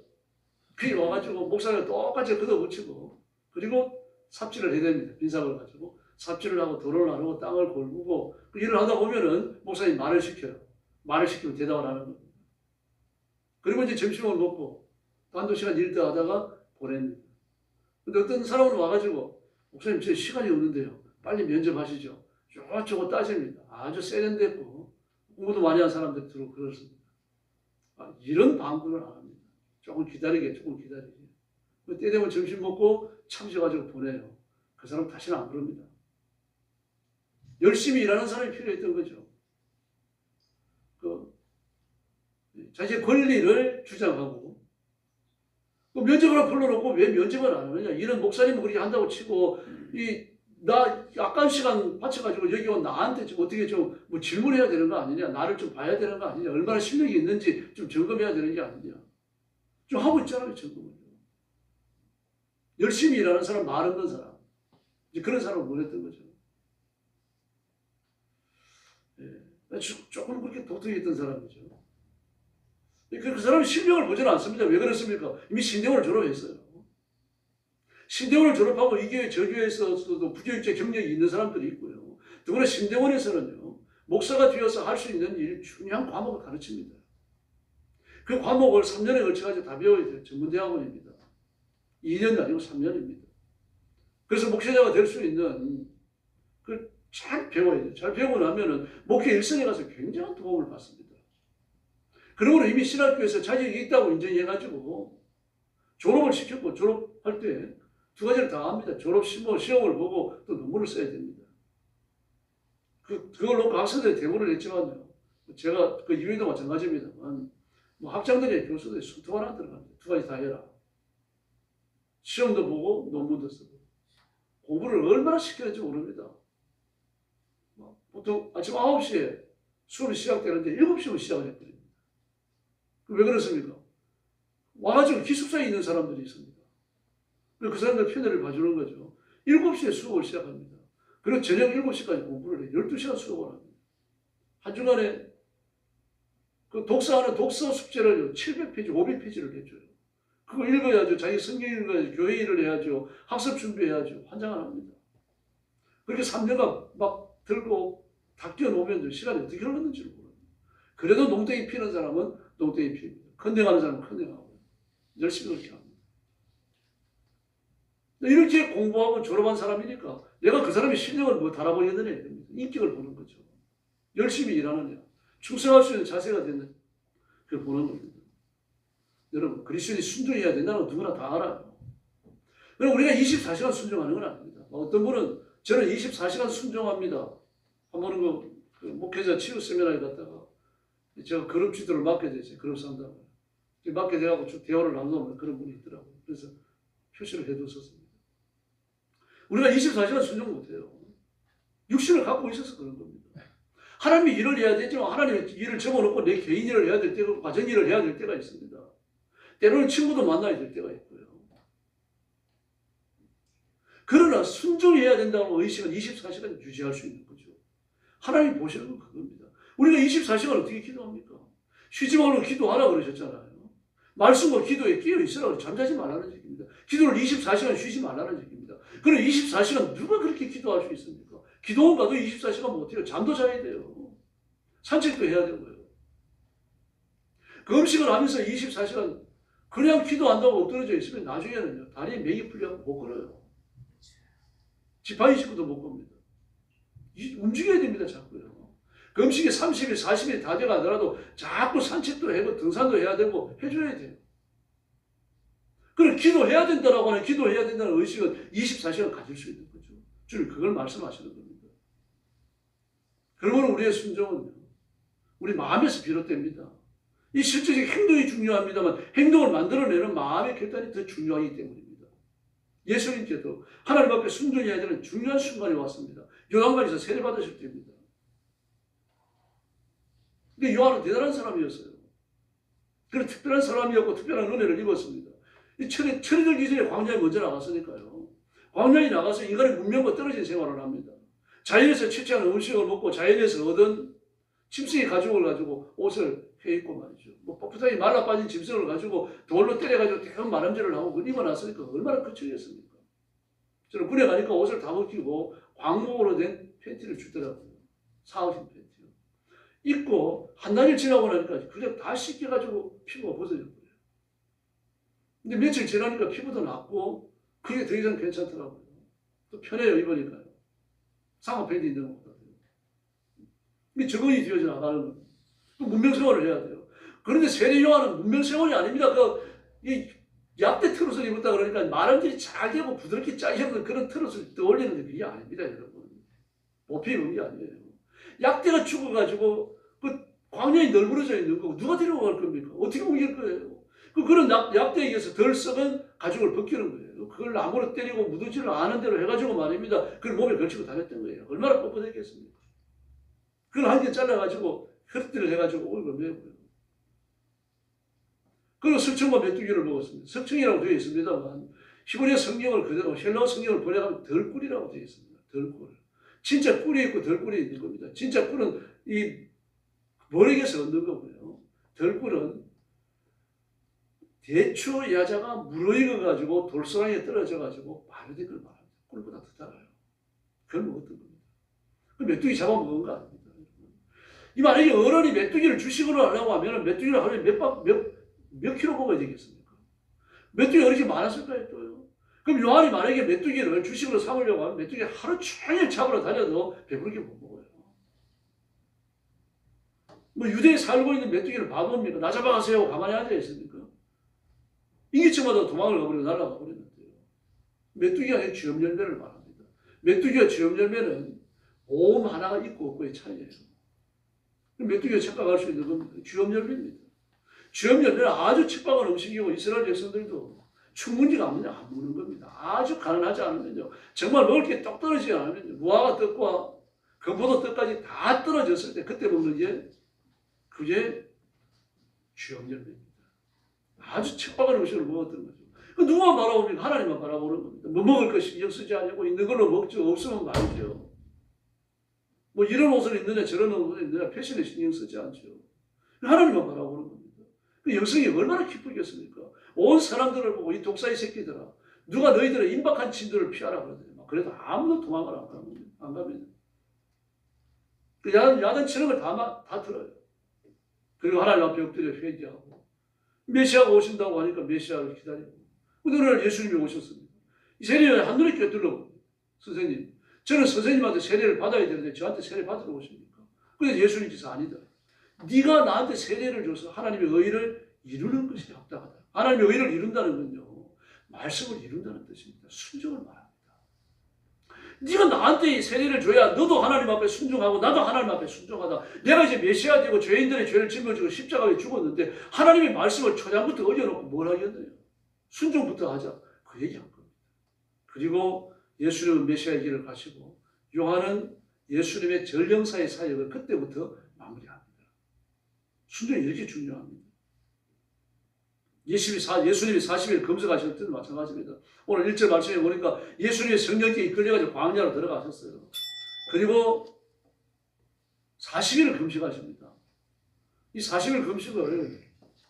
그게 와가지고 목사님 똑같이 걷어붙이고 그리고 삽질을 해야 됩니다. 빈삽을 가지고 삽질을 하고 도로를 나르고 땅을 골고 그 일을 하다 보면은 목사님 말을 시켜요. 말을 시키면 대답을 하는 겁니다. 그리고 이제 점심을 먹고 또 한두 시간 일 더 하다가 보냅니다. 근데 어떤 사람은 와가지고 목사님 제 시간이 없는데요. 빨리 면접하시죠. 저거 따집니다. 아주 세련됐고 공부도 많이 한 사람들 들어 그렇습니다. 이런 방법을 안 합니다. 조금 기다리게. 때 되면 점심 먹고 참석가지고 보내요. 그 사람 다시는 안 그럽니다. 열심히 일하는 사람이 필요했던 거죠. 자신의 권리를 주장하고 면접을 불러놓고 왜 면접을 안 하느냐. 이런 목사님은 그렇게 한다고 치고 나 약간 시간 바쳐가지고 여기 온 나한테 좀 어떻게 좀 뭐 질문해야 되는 거 아니냐. 나를 좀 봐야 되는 거 아니냐. 얼마나 실력이 있는지 좀 점검해야 되는 게 아니냐. 좀 하고 있잖아요. 점검을. 열심히 일하는 사람, 말 없는 사람. 이제 그런 사람을 원했던 거죠. 예. 조금 그렇게 독특했던 사람이죠. 그 사람이 신경을 보지는 않습니다. 왜 그렇습니까? 이미 신대원을 졸업했어요. 신대원을 졸업하고 이 교회 저 교회에서도 부교육자 경력이 있는 사람들이 있고요. 더구나 신대원에서는요. 목사가 되어서 할 수 있는 일 중요한 과목을 가르칩니다. 그 과목을 3년에 걸쳐가지고 다 배워야 돼요. 전문대학원입니다. 2년이 아니고 3년입니다. 그래서 목회자가 될 수 있는 잘 배워야 돼요. 잘 배우고 나면은 목회 일선에 가서 굉장한 도움을 받습니다. 그러므로 이미 신학교에서 자격이 있다고 인정해가지고 졸업을 시켰고 졸업할 때 두 가지를 다 합니다. 졸업 시험을 보고 또 논문을 써야 됩니다. 그걸 놓고 학생들이 대부를 했지만요. 제가 그 이후에도 마찬가지입니다만 뭐 학장들이 교수들이 수두하나 들어갑니다. 두 가지 다 해라. 시험도 보고 논문도 쓰고 공부를 얼마나 시켜야 될지 모릅니다. 보통 아침 9시에 수업이 시작되는데 7시면 시작을 해버립니다. 왜 그렇습니까? 와가지고 기숙사에 있는 사람들이 있습니다. 그 사람들 편애를 봐주는 거죠. 7시에 수업을 시작합니다. 그리고 저녁 7시까지 공부를 해요. 12시간 수업을 합니다. 한 주간에 그 독서하는 독서 숙제를 700페이지, 500페이지를 해줘요. 그거 읽어야죠. 자기 성경 읽어야죠. 교회 일을 해야죠. 학습 준비해야죠. 환장을 합니다. 그렇게 3년간 막 들고 다 뛰어놓으면 시간이 어떻게 흘렀는지를 모릅니다. 그래도 농땡이 피는 사람은 농땡이 피입니다. 컨닝하는 사람은 컨닝하고 열심히 그렇게 합니다. 이렇게 공부하고 졸업한 사람이니까 내가 그 사람의 실력을 뭐 달아보겠느냐 인격을 보는 거죠. 열심히 일하느냐 충성할 수 있는 자세가 되는 그걸 보는 겁니다. 여러분 그리스도인이 순종해야 된다는 건 누구나 다 알아요. 그럼 우리가 24시간 순종하는 건 아닙니다. 어떤 분은 저는 24시간 순종합니다. 한 번은 그 목회자 치유 세미나에 갔다가 제가 그룹 지도를 맡게 됐어요. 그룹 상담을. 맡게 돼가지고 쭉 대화를 나누면 그런 분이 있더라고요. 그래서 표시를 해뒀었습니다. 우리가 24시간 순종 못해요. 육신을 갖고 있어서 그런 겁니다. 하나님이 일을 해야 되지만 하나님의 일을 접어놓고 내 개인 일을 해야 될 때가 가정 일을 해야 될 때가 있습니다. 때로는 친구도 만나야 될 때가 있고요. 그러나 순종해야 된다고 의식은 24시간 유지할 수 있는 거죠. 하나님이 보시는 건 그겁니다. 우리가 24시간 어떻게 기도합니까? 쉬지 말고 기도하라 그러셨잖아요. 말씀과 기도에 끼어 있으라고 잠자지 말라는 얘기입니다. 기도를 24시간 쉬지 말라는 얘기입니다. 그럼 24시간 누가 그렇게 기도할 수 있습니까? 기도원 가도 24시간 못해요. 잠도 자야 돼요. 산책도 해야 되고요. 그 음식을 하면서 24시간 그냥 기도한다고 엎드려져 있으면 나중에는요. 다리에 맥이 풀려서 못 걸어요. 지팡이 짚고도 못 겁니다. 움직여야 됩니다. 자꾸요. 그 음식이 30일, 40일 다 돼가더라도 자꾸 산책도 하고 등산도 해야 되고 해줘야 돼요. 그럼 기도해야 된다라고 하는 기도해야 된다는 의식은 24시간 가질 수 있는 거죠. 주님 그걸 말씀하시는 겁니다. 그러면 우리의 순종은 우리 마음에서 비롯됩니다. 이 실제적 행동이 중요합니다만 행동을 만들어내는 마음의 결단이 더 중요하기 때문입니다. 예수님께도 하나님 앞에 순종해야 되는 중요한 순간이 왔습니다. 요한강에서 세례받으실 때입니다. 근데 요한은 대단한 사람이었어요. 그런 특별한 사람이었고 특별한 은혜를 입었습니다. 이 철이 들기 전에 광야에 먼저 나갔으니까요. 광야에 나가서 인간의 문명과 떨어진 생활을 합니다. 자연에서 채취하는 음식을 먹고 자연에서 얻은 짐승의 가죽을 가지고 옷을 해입고 말이죠. 뭐 뻣뻣하게 말라 빠진 짐승을 가지고 돌로 때려가지고 대형 마름질을 하고 그걸 입어놨으니까 얼마나 거칠겠습니까? 저는 군에 가니까 옷을 다 벗기고 광목으로 된 팬티를 주더라고요. 사오신 팬티요. 입고 한 달이 지나고 나니까 그냥 다 씻겨가지고 피부가 벗어졌고요. 근데 며칠 지나니까 피부도 낫고 그게 더 이상 괜찮더라고요. 또 편해요, 입으니까요. 상어 팬티 있는 것보다. 이게 적응이 되어져 나가는 거예요. 문명생활을 해야 돼요. 그런데 세례 요한은 문명생활이 아닙니다. 이 약대 트롯을 입었다 그러니까 마름질이 잘 되고 부드럽게 짜있는 그런 트롯을 떠올리는데 그게 아닙니다, 여러분. 보피 입은 게 아니에요. 약대가 죽어가지고 그 광야에 널브러져 있는 거고 누가 데려갈 겁니까? 어떻게 옮길 거예요? 그런 약대에 의해서 덜 썩은 가죽을 벗기는 거예요. 그걸 나무로 때리고 묻지를 않은 대로 해가지고 말입니다. 그걸 몸에 걸치고 다녔던 거예요. 얼마나 뻣뻣했겠습니까? 그걸 한 개 잘라가지고 흩뜨를 해가지고 얼굴 메고요. 그리고 석청과 메뚜기를 먹었습니다. 석청이라고 되어 있습니다만 히브리 성경을 그대로 헬라어 성경을 번역하면 덜꿀이라고 되어 있습니다. 덜꿀. 진짜 꿀이 있고 덜꿀이 있는 겁니다. 진짜 꿀은 이 머리에서 얻는 거고요. 덜꿀은 대추 야자가 무르익어가지고 돌소랑에 떨어져가지고 바르된 걸 말합니다. 꿀보다 더 달아요. 그걸 먹었던 겁니다. 그 메뚜기 잡아먹은 거 아닙니다. 이 만약에 어른이 메뚜기를 주식으로 하려고 하면 메뚜기를 하루에 몇 킬로 먹어야 되겠습니까? 메뚜기 어른이 많았을까요, 또요? 그럼 요한이 만약에 메뚜기를 주식으로 삼으려고 하면 메뚜기 하루 종일 잡으러 다녀도 배부르게 못 먹어요. 뭐 유대에 살고 있는 메뚜기를 봐봅니까? 나 잡아가세요. 가만히 앉아있습니까? 인기층마다 도망을 가버리고 날아가 버렸는데요. 메뚜기가 아니라 쥐염열매를 말합니다. 메뚜기와 쥐염열매는 옴 하나가 있고 없고의 차이예요. 메뚜기가 착각할 수 있는 건 쥐염열매입니다. 쥐염열매는 아주 척박한 음식이고 이스라엘 백성들도 충분히가 안 먹는 겁니다. 아주 가난하지 않으면요. 정말 먹을 게 똑 떨어지지 않으면 무화과 떡과 건포도 떡까지 다 떨어졌을 때 그때 먹는 게 그게 쥐염열매입니다. 아주 척박한 음식을 먹었던 거죠. 누가 바라봅니까? 하나님만 바라보는 겁니다. 뭐 먹을 거 신경 쓰지 않고 있는 걸로 먹죠. 없으면 말이죠. 뭐 이런 옷을 입느냐 저런 옷을 입느냐 패션에 신경 쓰지 않죠. 하나님만 바라보는 겁니다. 그 영성이 얼마나 기쁘겠습니까? 온 사람들을 보고 이 독사의 새끼들아 누가 너희들의 임박한 진도를 피하라 그러더니 그래도 아무도 도망을 안 갑니다. 그 야단 치는 걸 다 들어요. 그리고 하나님 앞에 엎드려 회개하고 메시아가 오신다고 하니까 메시아를 기다리고 근데 오늘 예수님이 오셨습니다. 이 세례를 한눈에 꿰뚫러 선생님 저는 선생님한테 세례를 받아야 되는데 저한테 세례 받으러 오십니까? 그래서 예수님께서 아니다. 네가 나한테 세례를 줘서 하나님의 의를 이루는 것이 합당하다. 하나님의 의를 이룬다는 건요. 말씀을 이룬다는 뜻입니다. 순종을 말합니다. 네가 나한테 세례를 줘야 너도 하나님 앞에 순종하고 나도 하나님 앞에 순종하다. 내가 이제 메시아 되고 죄인들의 죄를 짊어지고 십자가에 죽었는데 하나님의 말씀을 초장부터 어겨놓고 뭘 하겠느냐. 순종부터 하자. 그 얘기한 겁니다. 그리고 예수님은 메시아의 길을 가시고 요한은 예수님의 전령사의 사역을 그때부터 마무리합니다. 순종이 이렇게 중요합니다. 예수님이 40일 금식하실 때도 마찬가지입니다. 오늘 1절 말씀에 보니까 예수님의 성령께 이끌려가지고 광야로 들어가셨어요. 그리고 40일을 금식하십니다. 이 40일 금식을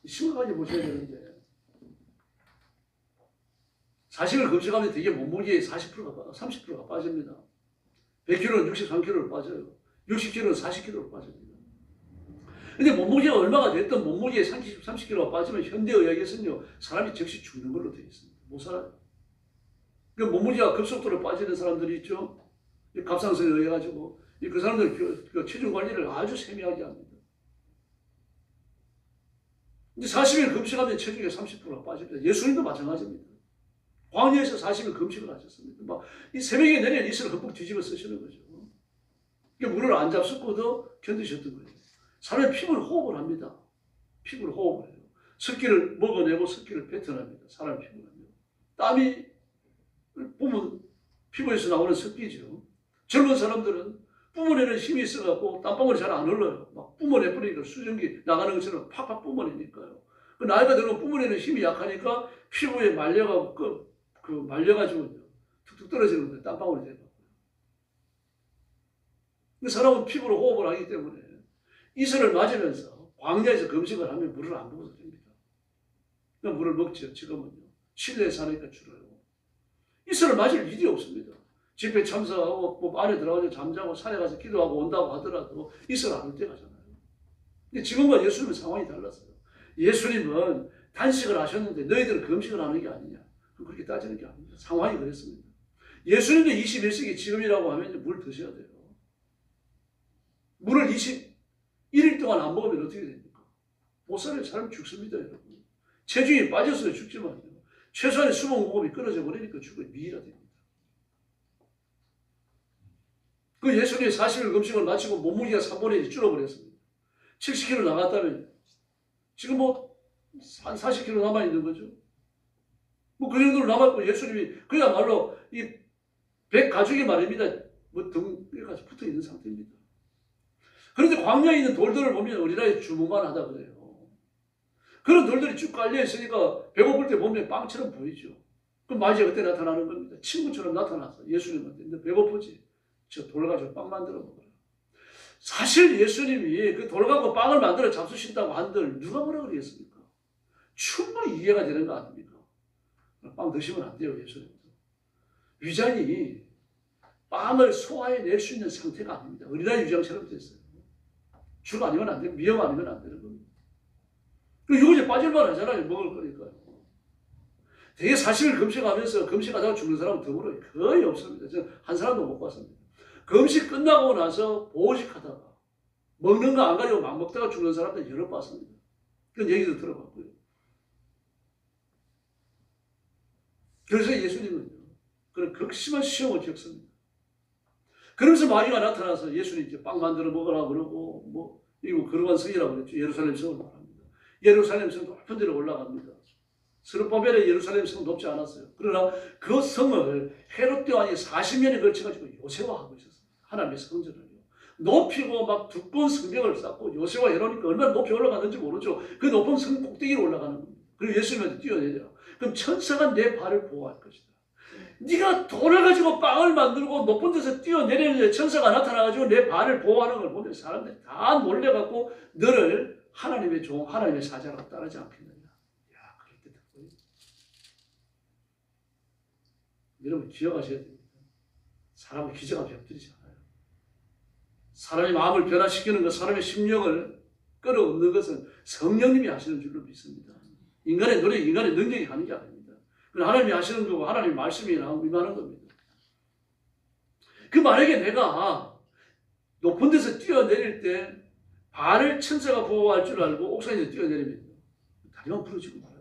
심각하게 보셔야 되는데 40일 금식하면 되게 몸무게의 30%가 빠집니다. 100kg는 63kg로 빠져요. 60kg는 40kg로 빠집니다. 근데 몸무게가 얼마가 됐든 몸무게에 30kg가 빠지면 현대의학에서는요, 사람이 즉시 죽는 걸로 되어 있습니다. 못 살아요. 그러니까 몸무게가 급속도로 빠지는 사람들이 있죠. 갑상선에 의해가지고 그 사람들 그 체중 관리를 아주 세밀하게 합니다. 근데 40일 금식하면 체중이 30%가 빠집니다. 예수님도 마찬가지입니다. 광야에서 40일 금식을 하셨습니다. 막 이 새벽에 내려 이슬을 흠뻑 뒤집어 쓰시는 거죠. 그러니까 물을 안 잡숫고도 견디셨던 거예요. 사람의 피부를 호흡을 합니다. 피부를 호흡을 해요. 습기를 먹어내고 습기를 뱉어냅니다. 사람의 피부는요. 땀이 보면 피부에서 나오는 습기죠. 젊은 사람들은 뿜어내는 힘이 있어갖고 땀방울이 잘 안 흘러요. 막 뿜어내버리니까 수증기 나가는 것처럼 팍팍 뿜어내니까요. 그 나이가 들면 뿜어내는 힘이 약하니까 피부에 말려가고 말려가지고 툭툭 떨어지는 거예요. 땀방울이 돼요. 그 사람은 피부로 호흡을 하기 때문에 이슬을 맞으면서 광야에서 금식을 하면 물을 안 먹어도 됩니다. 그러니까 물을 먹죠. 지금은요. 실내에 사니까 줄어요. 이슬을 맞을 일이 없습니다. 집회 참석하고 뭐 안에 들어가서 잠자고 산에 가서 기도하고 온다고 하더라도 이슬 안 올 때 가잖아요. 근데 지금과 예수님은 상황이 달랐어요. 예수님은 단식을 하셨는데 너희들은 금식을 하는 게 아니냐. 그렇게 따지는 게 아닙니다. 상황이 그랬습니다. 예수님도 21세기 지금이라고 하면 물 드셔야 돼요. 물을 21일 동안 안 먹으면 어떻게 됩니까? 못 사는 사람 죽습니다, 여러분. 체중이 빠져서 죽지만요. 최소한의 수분 공급이 끊어져 버리니까 죽어요. 미이라됩니다. 그 예수님이 40일 금식을 마치고 몸무게가 3분의 1이 줄어버렸습니다. 70kg 나갔다면 지금 뭐 한 40kg 남아있는 거죠. 뭐 그 정도로 남았고 예수님이 그야말로 이 100가죽이 말입니다. 뭐 등에까지 붙어있는 상태입니다. 그런데 광야에 있는 돌들을 보면 우리나라에 주문만하다 그래요. 그런 돌들이 쭉 깔려있으니까 배고플 때 보면 빵처럼 보이죠. 그럼 마지막 그때 나타나는 겁니다. 친구처럼 나타나서 예수님한테 너 배고프지? 저 돌 가지고 빵 만들어 먹어라. 사실 예수님이 그 돌 가지고 빵을 만들어 잡수신다고 한들 누가 뭐라 그러겠습니까? 충분히 이해가 되는 거 아닙니까? 빵 드시면 안 돼요, 예수님도. 위장이 빵을 소화해낼 수 있는 상태가 아닙니다. 어린아이 위장처럼 됐어요. 죽 아니면 안 돼요. 미염 아니면 안 되는 겁니다. 그리고 이거 이제 빠질만 하잖아요. 먹을 거니까요. 되게 40일 금식하면서 금식하다가 죽는 사람은 드물어요. 거의 없습니다. 저는 한 사람도 못 봤습니다. 금식 끝나고 나서 보식하다가 먹는 거 안 가지고 막 먹다가 죽는 사람들 여러 봤습니다. 그런 얘기도 들어봤고요. 그래서 예수님은요, 그런 극심한 시험을 겪습니다. 그러면서 마리가 나타나서 예수님께 빵 만들어 먹으라 그러고, 뭐, 이거 거룩한 성이라고 그랬죠. 예루살렘 성을 말합니다. 예루살렘 성 높은 데로 올라갑니다. 스룹바벨의 예루살렘 성은 높지 않았어요. 그러나 그 성을 헤롯 왕이 40년에 걸쳐가지고 요새화하고 있었어요. 하나님의 성전을요. 높이고 막 두꺼운 성벽을 쌓고 요새화 해놓으니까 얼마나 높이 올라가는지 모르죠. 그 높은 성 꼭대기로 올라가는 겁니다. 그리고 예수님한테 뛰어내려. 그럼 천사가 내 발을 보호할 것이다. 네가 돌을 가지고 빵을 만들고 높은 데서 뛰어내리는데 천사가 나타나가지고 내 발을 보호하는 걸 보면 사람들이 다 놀래갖고 너를 하나님의 종, 하나님의 사자라고 따르지 않겠느냐. 야, 그럴 때 듣고요. 여러분 기억하셔야 됩니다. 사람은 기적과 벽들이지 않아요. 사람의 마음을 변화시키는 것, 사람의 심령을 끌어얻는 것은 성령님이 하시는 줄로 믿습니다. 인간의 노력, 인간의 능력이 하는 게 아닙니다. 그건 하나님이 하시는 거고 하나님의 말씀이 나오고 임하는 겁니다. 그 만약에 내가 높은 데서 뛰어내릴 때 발을 천사가 보호할 줄 알고 옥상에서 뛰어내리면 다리만 부러지고 말아요.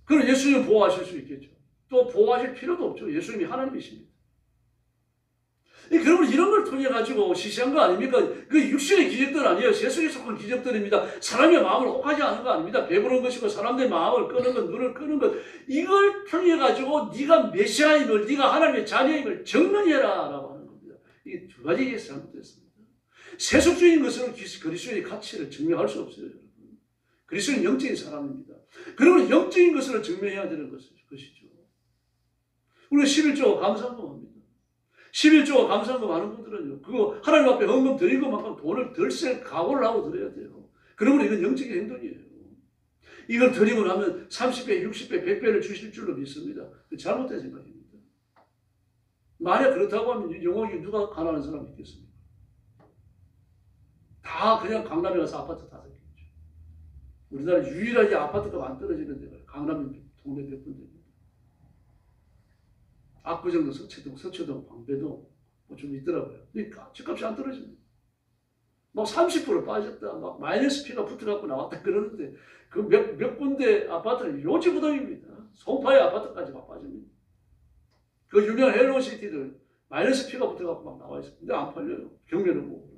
그럼 예수님은 보호하실 수 있겠죠. 또 보호하실 필요도 없죠. 예수님이 하나님이십니다. 그러면 이런 걸 통해 가지고 시시한 거 아닙니까? 그 육신의 기적들 아니에요. 세속에 속한 기적들입니다. 사람의 마음을 혹하지 않은 거 아닙니다. 배부른 것이고 사람들의 마음을 끄는 것, 눈을 끄는 것. 이걸 통해 가지고 네가 메시아임을, 네가 하나님의 자녀임을 증명해라라고 하는 겁니다. 이게 두 가지에서 잘못됐습니다. 세속적인 것으로 그리스도의 가치를 증명할 수 없어요, 여러분. 그리스도는 영적인 사람입니다. 그러면 영적인 것으로 증명해야 되는 것이죠. 우리가 11조가 감사금합니다. 11조가 감사금 하는 분들은요, 그거 하나님 앞에 헌금 드린 것만큼 돈을 덜 쓸 각오를 하고 드려야 돼요. 그러면 이건 영적인 행동이에요. 이걸 드리고 나면 30배, 60배, 100배를 주실 줄로 믿습니다. 잘못된 생각입니다. 만약 그렇다고 하면 영원히 누가 가난한 사람이 있겠습니까? 다 그냥 강남에 가서 아파트 다 사겠죠. 우리나라 유일하게 아파트가 안 떨어지는 데가 강남 동네 몇 군데입니다. 압구정도, 서초동, 광배동 뭐 좀 있더라고요. 근데 집값이 안 떨어집니다. 막 30% 빠졌다, 막 마이너스 P가 붙어갖고 나왔다 그러는데 그 몇 군데 아파트는 요지부동입니다. 송파의 아파트까지 막 빠집니다. 그 유명한 헬로시티들 마이너스 P가 붙어갖고 막 나와 있어요. 근데 안 팔려요. 경매는 뭐.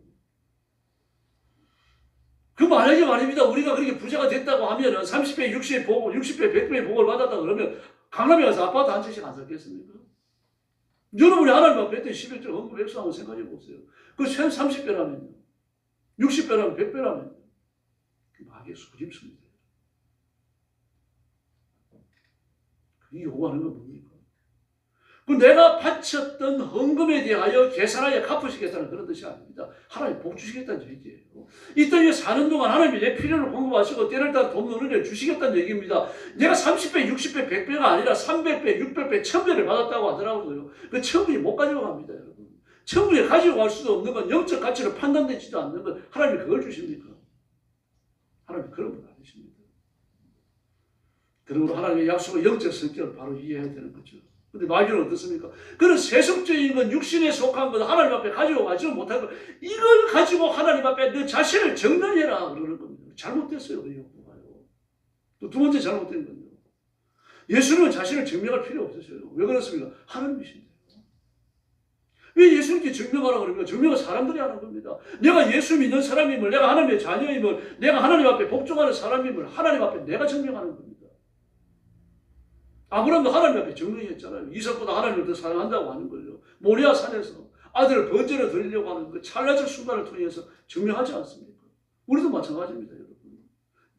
그 만약에 말입니다. 우리가 그렇게 부자가 됐다고 하면은 30배, 60배 복을, 60배, 100배 복을 받았다 그러면 강남에 가서 아파트 한 채씩 안 샀겠습니까? 여러분이 하나님 앞에 했던 11조 헌금 액수 한번 생각해 보세요. 그 30배라면요. 60배라면 100배라면요. 마귀의 소짐수입니다. 그게 요구하는 건 뭡니까? 그 내가 바쳤던 헌금에 대하여 계산하여 갚으시겠다는 그런 뜻이 아닙니다. 하나님 복 주시겠다는 얘기예요. 이 땅에 사는 동안 하나님이 내 필요를 공급하시고 때를 따라 돈 노는 주시겠다는 얘기입니다. 내가 30배, 60배, 100배가 아니라 300배, 600배, 1000배를 받았다고 하더라고요. 그 천국이 못 가지고 갑니다, 여러분. 천국에 가지고 갈 수도 없는 건 영적 가치로 판단되지도 않는 건 하나님이 그걸 주십니까? 하나님이 그런 분 아니십니다. 그러므로 하나님의 약속의 영적 성격을 바로 이해해야 되는 거죠. 근데 마귀는 어떻습니까? 그런 세속적인 건 육신에 속한 것 하나님 앞에 가지고 가지 못할 것 이걸 가지고 하나님 앞에 너 자신을 정면해라 그러는 겁니다. 잘못됐어요. 그 욕구가요. 또 두 번째 잘못된 건요. 예수님은 자신을 증명할 필요 없으셔요. 왜 그렇습니까? 하나님이신데. 왜 예수님께 증명하라고 그럽니까? 증명은 사람들이 하는 겁니다. 내가 예수 믿는 사람임을, 내가 하나님의 자녀임을, 내가 하나님 앞에 복종하는 사람임을 하나님 앞에 내가 증명하는 겁니다. 아브라함도 하나님 앞에 증명했잖아요. 이삭보다 하나님을 더 사랑한다고 하는 거죠. 모리아 산에서 아들을 번제로 드리려고 하는 그 찰나적 순간을 통해서 증명하지 않습니까? 우리도 마찬가지입니다, 여러분.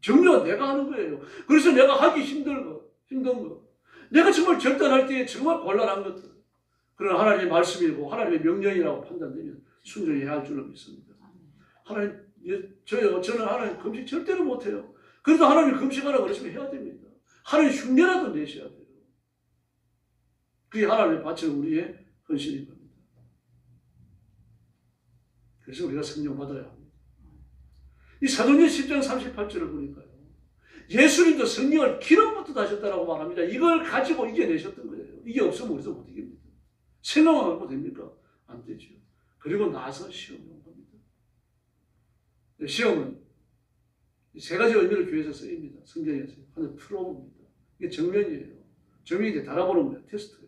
증명은 내가 하는 거예요. 그래서 내가 하기 힘든 거, 내가 정말 결단할 때에 정말 곤란한 것들, 그런 하나님의 말씀이고 하나님의 명령이라고 판단되면 순종해야 할 줄로 믿습니다. 하나님, 저는 하나님 금식 절대로 못해요. 그래도 하나님 금식하라고 그러시면 해야 됩니다. 하나님 흉내라도 내셔야 돼요. 그게 하나님의 바치는 우리의 헌신인 겁니다. 그래서 우리가 성령 받아야 합니다. 이 사도행전 10장 38절을 보니까요. 예수님도 성령을 기름부터 다셨다라고 말합니다. 이걸 가지고 이겨내셨던 거예요. 이게 없으면 우리도 못 이깁니다. 생각만 갖고 됩니까? 안 되죠. 그리고 나서 시험이 온 겁니다. 시험은 세 가지 의미를 교회에서 쓰입니다. 성경에서. 하나 프로브입니다. 이게 정면이에요. 정면인데 달아보는 거예요. 테스트예요.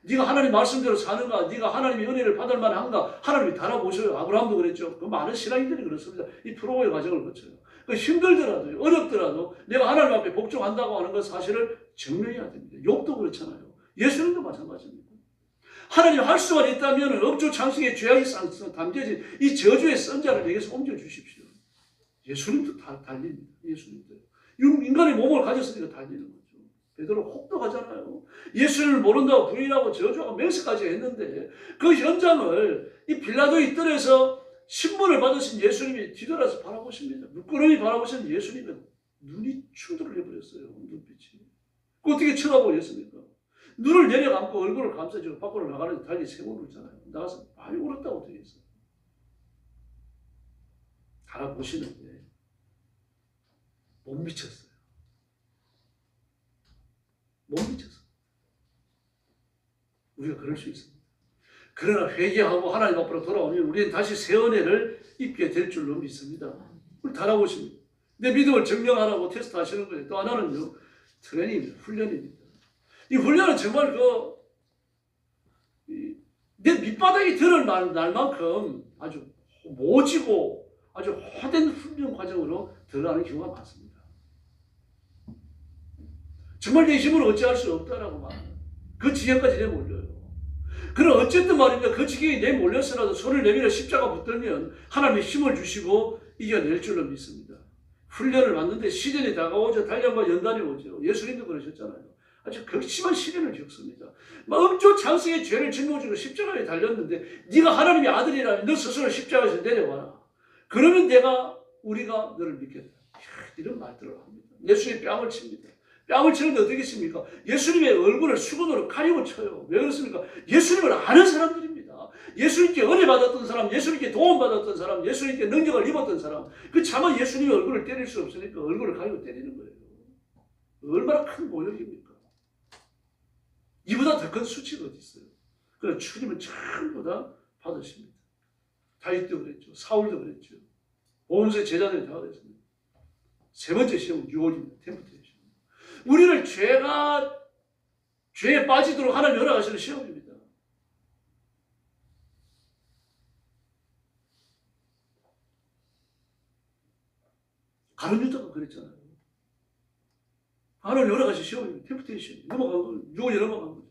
네가 하나님 말씀대로 사는가? 네가 하나님의 은혜를 받을 만한가? 하나님이 달아보셔요. 아브라함도 그랬죠. 그 많은 신앙인들이 그렇습니다. 이 프로브의 과정을 거쳐요. 힘들더라도 어렵더라도 내가 하나님 앞에 복종한다고 하는 것 사실을 증명해야 됩니다. 욥도 그렇잖아요. 예수님도 마찬가지입니다. 하나님 할 수만 있다면 억조 창승의 죄악이 담겨진 이 저주의 선자를 내게서 옮겨주십시오. 예수님도 달립니다. 예수님도. 인간의 몸을 가졌으니까 달리는 거죠. 베드로 혹독하잖아요. 예수님을 모른다고 부인하고 저주하고 맹세까지 했는데 그 현장을 이 빌라도의 뜰에서 신문을 받으신 예수님이 뒤돌아서 바라보십니다. 물끄러미 바라보신 예수님은 눈이 충돌을 해버렸어요. 눈빛이. 그 어떻게 쳐다보겠습니까? 눈을 내려감고 얼굴을 감싸주고 밖으로 나가는데 달리 세 번 울잖아요. 나가서 많이 울었다고 되어 있어요. 바라보시는데 못 미쳤어요. 못 미쳤어요. 우리가 그럴 수 있습니다. 그러나 회개하고 하나님 앞으로 돌아오면 우리는 다시 새 은혜를 입게 될 줄로 믿습니다. 우리 달아보십니다. 내 믿음을 증명하라고 테스트 하시는 거예요. 또 하나는요, 트레이닝입니다. 훈련입니다. 이 훈련은 정말 내 밑바닥이 드러날 날만큼 아주 모지고 아주 호된 훈련 과정으로 들어가는 경우가 많습니다. 정말 내 힘으로 어찌할 수 없다라고 말합니다. 그 지경까지 내몰려요. 그럼 어쨌든 말입니다. 그 지경이 내몰려서라도 손을 내밀어 십자가 붙들면 하나님의 힘을 주시고 이겨낼 줄로 믿습니다. 훈련을 받는데 시련이 다가오죠. 단련과 연단이 오죠. 예수님도 그러셨잖아요. 아주 극심한 시련을 겪습니다. 엄조 창승의 죄를 짊어지고 십자가에 달렸는데 네가 하나님의 아들이라면 너 스스로 십자가에서 내려와라. 그러면 우리가 너를 믿겠다. 이런 말들을 합니다. 예수의 뺨을 칩니다. 뺨을 치는데 어떻게 칩니까? 예수님의 얼굴을 수건으로 가리고 쳐요. 왜 그렇습니까? 예수님을 아는 사람들입니다. 예수님께 은혜 받았던 사람, 예수님께 도움 받았던 사람, 예수님께 능력을 입었던 사람, 그 차마 예수님의 얼굴을 때릴 수 없으니까 얼굴을 가리고 때리는 거예요. 얼마나 큰 모욕입니까? 이보다 더 큰 수치가 어디 있어요? 그래서 주님은 전부 다 받으십니다. 다윗도 그랬죠. 사울도 그랬죠. 모험수의 제자들이 다 그랬습니다. 세 번째 시험은 유혹입니다. 템프테이션. 우리를 죄에 빠지도록 하나님 허락하시는 시험입니다. 가룟 유다가 그랬잖아요. 하나님 허락하신 시험입니다. 템프테이션. 넘어간 거, 유혹에 넘어간 거죠.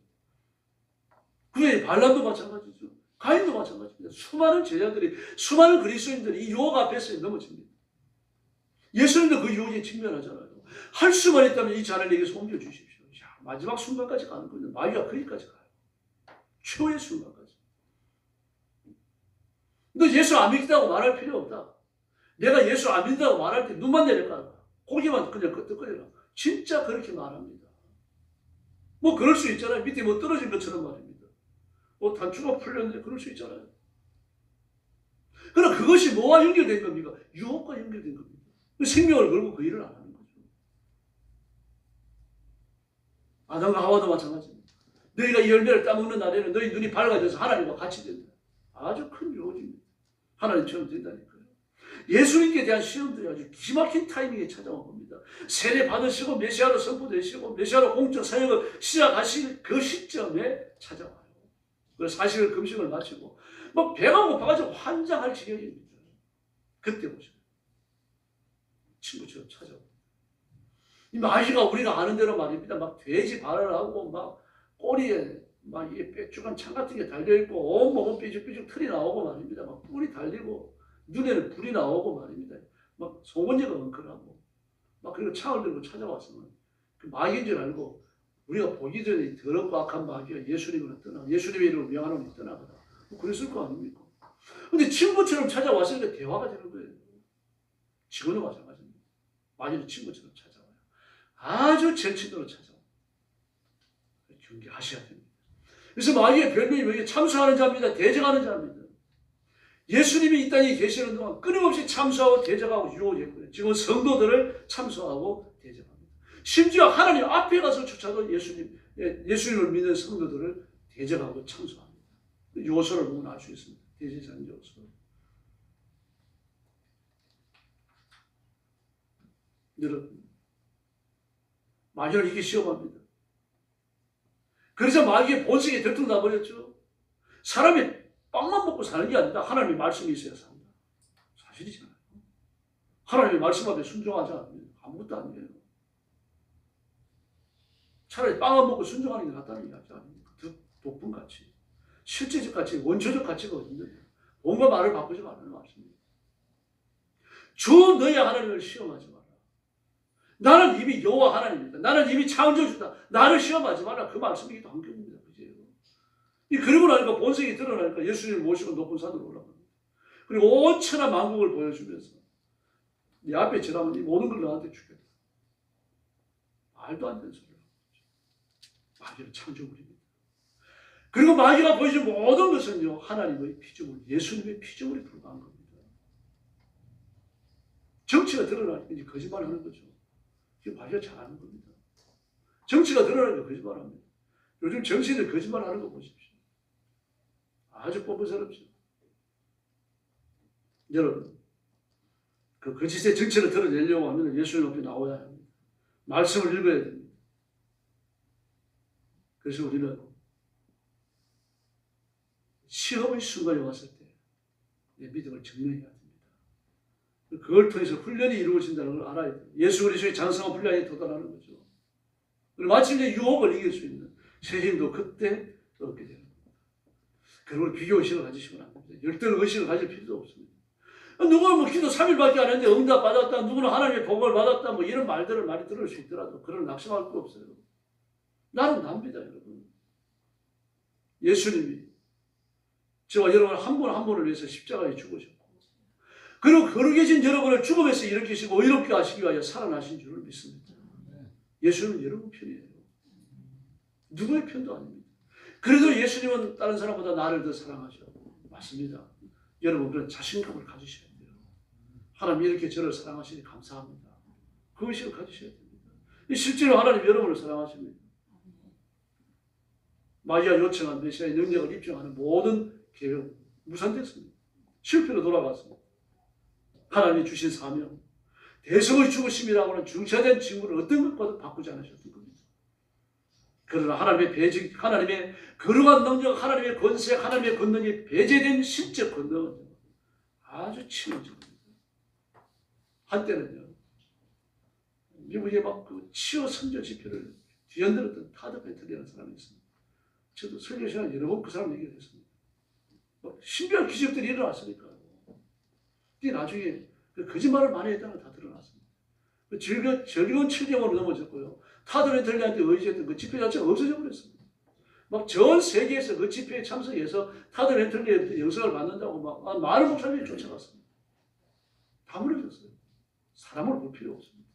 그에 발람도 마찬가지죠. 가인도 마찬가지입니다. 수많은 제자들이, 수많은 그리스도인들이 이 유혹 앞에서 넘어집니다. 예수님도 그 유혹에 직면하잖아요. 할 수만 있다면 이 잔을 내게서 옮겨주십시오. 야, 마지막 순간까지 가는 거예요. 마귀가 거기까지 가요. 최후의 순간까지. 너 예수 안 믿다고 말할 필요 없다. 내가 예수 안 믿는다고 말할 때 눈만 내려가. 고개만 그냥 끄덕거려라. 진짜 그렇게 말합니다. 뭐 그럴 수 있잖아요. 밑에 뭐 떨어진 것처럼 말입니다. 뭐 단추가 풀렸는데 그럴 수 있잖아요. 그러나 그것이 뭐와 연결된 겁니까? 유혹과 연결된 겁니다. 생명을 걸고 그 일을 안 하는 거죠. 아담과 하와도 마찬가지입니다. 너희가 이 열매를 따먹는 날에는 너희 눈이 밝아져서 하나님과 같이 된다. 아주 큰 유혹입니다. 하나님처럼 된다니까요. 예수님께 대한 시험들이 아주 기막힌 타이밍에 찾아온 겁니다. 세례 받으시고 메시아로 선포되시고 메시아로 공적 사역을 시작하실 그 시점에 찾아와요. 그래서 40일 금식을 마치고 막 배가 고파가지고 환장할 지경입니다. 그때 보시면 친구처럼 찾아옵니다. 이 마귀가 우리가 아는 대로 말입니다. 막 돼지 발을 하고 막 꼬리에 막 이게 뾰족한 창 같은 게 달려있고 온몸은 삐죽삐죽 털이 나오고 말입니다. 막 뿔이 달리고 눈에는 불이 나오고 말입니다. 막 송원제가 엉클하고 막 그리고 창을 들고 찾아왔으면 그 마귀인 줄 알고 우리가 보기 전에 더럽고 악한 마귀가 예수님을 떠나 예수님의 이름을 명하노니 떠나거나 뭐 그랬을 거 아닙니까? 근데 친구처럼 찾아왔으니까 대화가 되는 거예요. 지금도 마찬가지입니다. 마귀는 친구처럼 찾아와요. 아주 절친으로 찾아와요. 경계하셔야 됩니다. 그래서 마귀의 별명이 뭐예요? 참수하는 자입니다. 대적하는 자입니다. 예수님이 이 땅에 계시는 동안 끊임없이 참수하고 대적하고 유혹했고요. 지금 성도들을 참수하고 대적합니다. 심지어 하나님 앞에 가서조차도 예수님을 믿는 성도들을 대적하고 참수합니다. 요소를 보면 알 수 있습니다. 대제사장 요소. 여러분, 마귀를 이기 시험합니다. 그래서 마귀의 본성이 들통나버렸죠. 사람이 빵만 먹고 사는 게 아니라 하나님의 말씀이 있어야 산다. 사실이잖아요. 하나님의 말씀 앞에 순종하지 않으면 아무것도 아니에요. 차라리 빵만 먹고 순종하는 게 낫다는 이야기 아닙니까? 독분같이. 실제적 가치, 원초적 가치가 어딘데? 뭔가 말을 바꾸지 말라는 말씀입니다. 주 너희 하나님을 시험하지 마라. 나는 이미 여호와 하나님입니다. 나는 이미 창조주다. 나를 시험하지 마라. 그 말씀이기도 한 겁니다. 그러고 나니까 본성이 드러나니까 예수님을 모시고 높은 산으로 올라갑니다. 그리고 온 천하 만국을 보여주면서 네 앞에 지나면 이 모든 걸 너한테 주겠다. 말도 안 되는 소리를 하는 거죠. 마귀는 창조물입니다. 그리고 마귀가 보여준 모든 것은요, 하나님의 피조물, 예수님의 피조물에 불과한 겁니다. 정치가 드러나니까 이제 거짓말을 하는 거죠. 이게 마귀가 잘하는 겁니다. 정치가 드러나니까 거짓말합니다. 요즘 정치인들 거짓말하는 거 보십시오. 아주 뻔뻔스럽죠. 여러분, 그 거짓의 정체를 드러내려고 하면 예수님 앞에 나와야 합니다. 말씀을 읽어야 됩니다. 그래서 우리는 시험의 순간에 왔을 때 내 믿음을 증명해야 됩니다. 그걸 통해서 훈련이 이루어진다는 걸 알아야 돼요. 예수 그리스도의 장성한 분량에 도달하는 거죠. 그리고 마침내 유혹을 이길 수 있는 새 힘도 그때 얻게 되는 겁니다. 그리고 비교의식을 가지시면 안 됩니다. 열등의식을 가질 필요도 없습니다. 누구는 뭐 기도 3일밖에 안 했는데 응답 받았다, 누구는 하나님의 복을 받았다, 뭐 이런 말들을 많이 들을 수 있더라도 그런 낙심할 거 없어요. 나는 납니다, 여러분. 예수님이 저와 여러분 한 분 한 분을 위해서 십자가에 죽으셨고, 그리고 거기 계신 여러분을 죽음에서 일으키시고 의롭게 하시기 위하여 살아나신 줄을 믿습니다. 예수님은 여러분 편이에요. 누구의 편도 아닙니다. 그래도 예수님은 다른 사람보다 나를 더 사랑하셔. 맞습니다. 여러분 그런 자신감을 가지셔야 돼요. 하나님 이렇게 저를 사랑하시니 감사합니다. 그 의식을 가지셔야 됩니다. 실제로 하나님 여러분을 사랑하십니다. 마귀가 요청한 메시아의 능력을 입증하는 모든 계획은 무산됐습니다. 실패로 돌아갔습니다. 하나님이 주신 사명, 대성의 죽으심이라고 하는 중차된 직무를 어떤 것과도 바꾸지 않으셨던 겁니다. 그러나 하나님의 배직, 하나님의 거룩한 능력, 하나님의 권세, 하나님의 권능이 배제된 신적 권능은 아주 치명적입니다. 한때는요, 미국에 막 그 치어 선저 집회를 뒤흔들었던 타드 배틀이라는 사람이 있습니다. 저도 설교 시간에 여러 번 그 사람 얘기를 했습니다. 신비한 기적들이 일어났으니까. 이 나중에 그 거짓말을 많이 했다는 거 다 드러났습니다. 즐거운 7개월로 넘어졌고요. 타드렌틀리한테 의지했던 그 집회 자체가 없어져 버렸습니다. 막 전 세계에서 그 집회에 참석해서 타드렌틀리의 영성을 받는다고 막 많은 목사님이 쫓아갔습니다. 다 무너졌어요. 사람을 볼 필요 없습니다.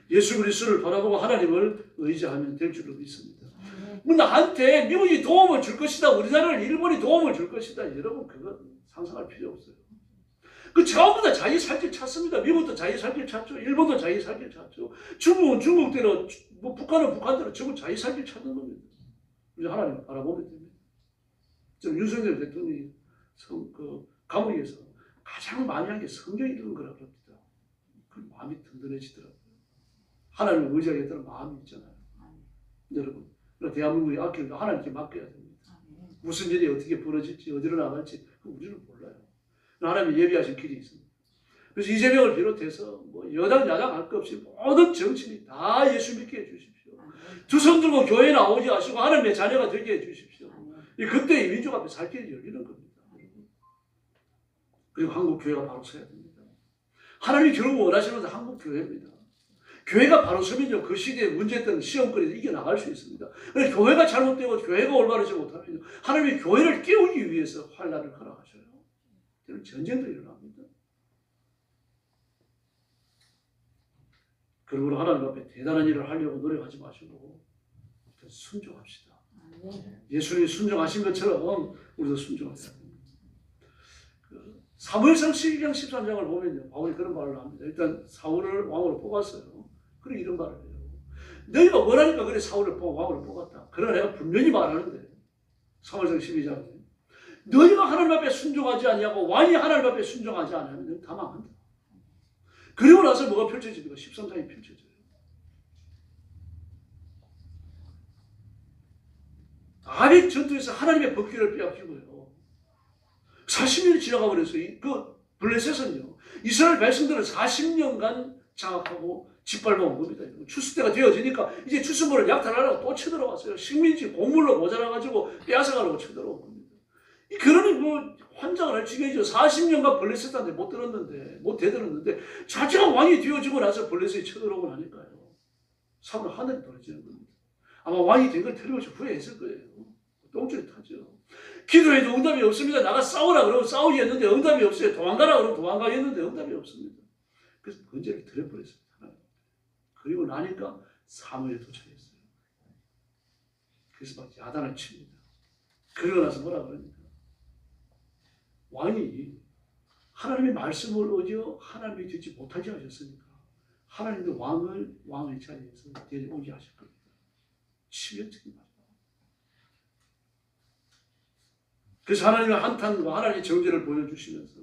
예수 그리스도를 바라보고 하나님을 의지하면 될 줄로 믿습니다. 뭐 나한테 미국이 도움을 줄 것이다, 우리나라를 일본이 도움을 줄 것이다, 여러분 그거 상상할 필요 없어요. 그 전부 다 자기 살 길 찾습니다. 미국도 자기 살 길 찾죠. 일본도 자기 살 길 찾죠. 중국은 중국대로, 뭐 북한은 북한대로 전부 자기 살 길 찾는 겁니다. 우리 하나님을 바라보면 됩니다. 지금 윤석열 대통령이 그 감옥에서 가장 많이 한 게 성경 읽는 거라고 합니다. 그 마음이 든든해지더라고요. 하나님을 의지하겠다는 마음이 있잖아요. 여러분, 대한민국의 앞길도 하나님께 맡겨야 됩니다. 무슨 일이 어떻게 벌어질지, 어디로 나갈지 우리는 몰라요. 하나님이 예비하신 길이 있습니다. 그래서 이재명을 비롯해서 뭐 여당 야당 할 것 없이 모든 정치인이 다 예수 믿게 해주십시오. 두 손 들고 교회 나오지 마시고 하나님의 자녀가 되게 해주십시오. 그때 이 민족 앞에 살 길이 열리는 겁니다. 그리고 한국 교회가 바로 서야 됩니다. 하나님이 결국 원하시는 것은 한국 교회입니다. 교회가 바로 서면요, 그 시대에 문제했던 시험거리를 이겨나갈 수 있습니다. 그런데 교회가 잘못되고 교회가 올바르지 못하면 하나님이 교회를 깨우기 위해서 환난을 허락하셔요. 전쟁도 일어납니다. 그러므로 하나님 앞에 대단한 일을 하려고 노력하지 마시고 순종합시다. 예수님이 순종하신 것처럼 우리도 순종해야 됩니다. 사무엘상 12장 13장을 보면요, 바울이 그런 말을 합니다. 일단 사울을 왕으로 뽑았어요. 그리고 이런 말을 해요. 너희가 뭐라니까 그래 사울을 왕으로 뽑았다. 그러나 내가 분명히 말하는데 사무엘상 12장에 너희가 하나님 앞에 순종하지 않냐고, 왕이 하나님 앞에 순종하지 않으면 너희 다 망한다. 그리고 나서 뭐가 펼쳐집니까? 13장이 펼쳐져요. 아벡 전투에서 하나님의 법궤를 빼앗기고요. 40년이 지나가 버렸어요. 그 블레셋은요, 이스라엘 백성들을 40년간 장악하고 짓밟아 온 겁니다. 추수 때가 되어지니까 이제 추수물을 약탈하려고 또 쳐들어왔어요. 식민지 곡물로 모자라가지고 빼앗아가려고 쳐들어온 겁니다. 그러니 뭐 환장을 할 지경이죠. 40년간 블레셋한테 못 대들었는데 자기가 왕이 되어지고 나서 블레셋이 쳐들어오고 나니까요, 사울은 하늘에 떨어지는 겁니다. 아마 왕이 된 걸 틀림없이 후회했을 거예요. 똥줄이 타죠. 기도해도 응답이 없습니다. 나가 싸우라 그러면 싸우기 했는데 응답이 없어요. 도망가라 그러면 도망가기 했는데 응답이 없습니다. 그래서 번제를 드려버렸습니다. 그리고 나니까 사무엘에 도착했어요. 그래서 막 야단을 칩니다. 그러고 나서 뭐라 그럽니까? 왕이 하나님의 말씀을 어겨 하나님이 되지 못하게 하셨으니까 하나님도 왕의 자리에서 데려오게 하실 겁니다. 치명적인 말이에요. 그래서 하나님의 한탄과 하나님의 정죄를 보여주시면서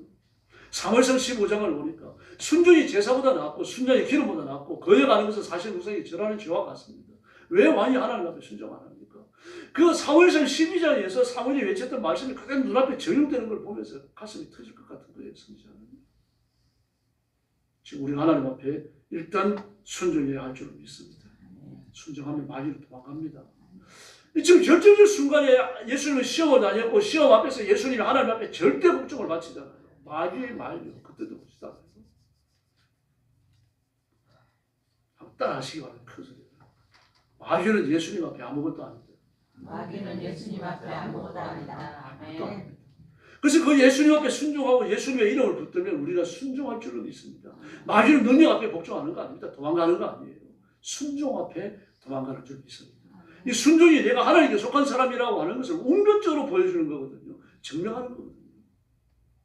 사무엘상 15장을 보니까 순종이 제사보다 낫고 순종이 기름보다 낫고 거여가는 것은 사실 우상이 절하는 죄와 같습니다. 왜 왕이 하나님 앞에 순종 안 합니까? 그 사무엘상 12장에서 사무엘이 외쳤던 말씀이 그대로 눈앞에 적용되는 걸 보면서 가슴이 터질 것 같은 거예요. 성지하는. 지금 우리 하나님 앞에 일단 순종해야 할 줄 믿습니다. 순종하면 마귀로 도망갑니다. 지금 결정적 순간에 예수님은 시험을 다녔고 시험 앞에서 예수님이 하나님 앞에 절대 복종을 바치잖아요. 마귀의 말이요. 그때도 보시다. 따라하시기 바랍니다. 큰 소리로. 마귀는 예수님 앞에 아무것도 아니다. 마귀는 예수님 앞에 아무것도 아니다. 아멘. 그래서 그 예수님 앞에 순종하고 예수님의 이름을 붙들면 우리가 순종할 줄은 있습니다. 마귀는 능력 앞에 복종하는 거 아닙니다. 도망가는 거 아니에요. 순종 앞에 도망가는 줄 믿습니다. 이 순종이 내가 하나님께 속한 사람이라고 하는 것을 운명적으로 보여주는 거거든요. 증명하는 거거든요.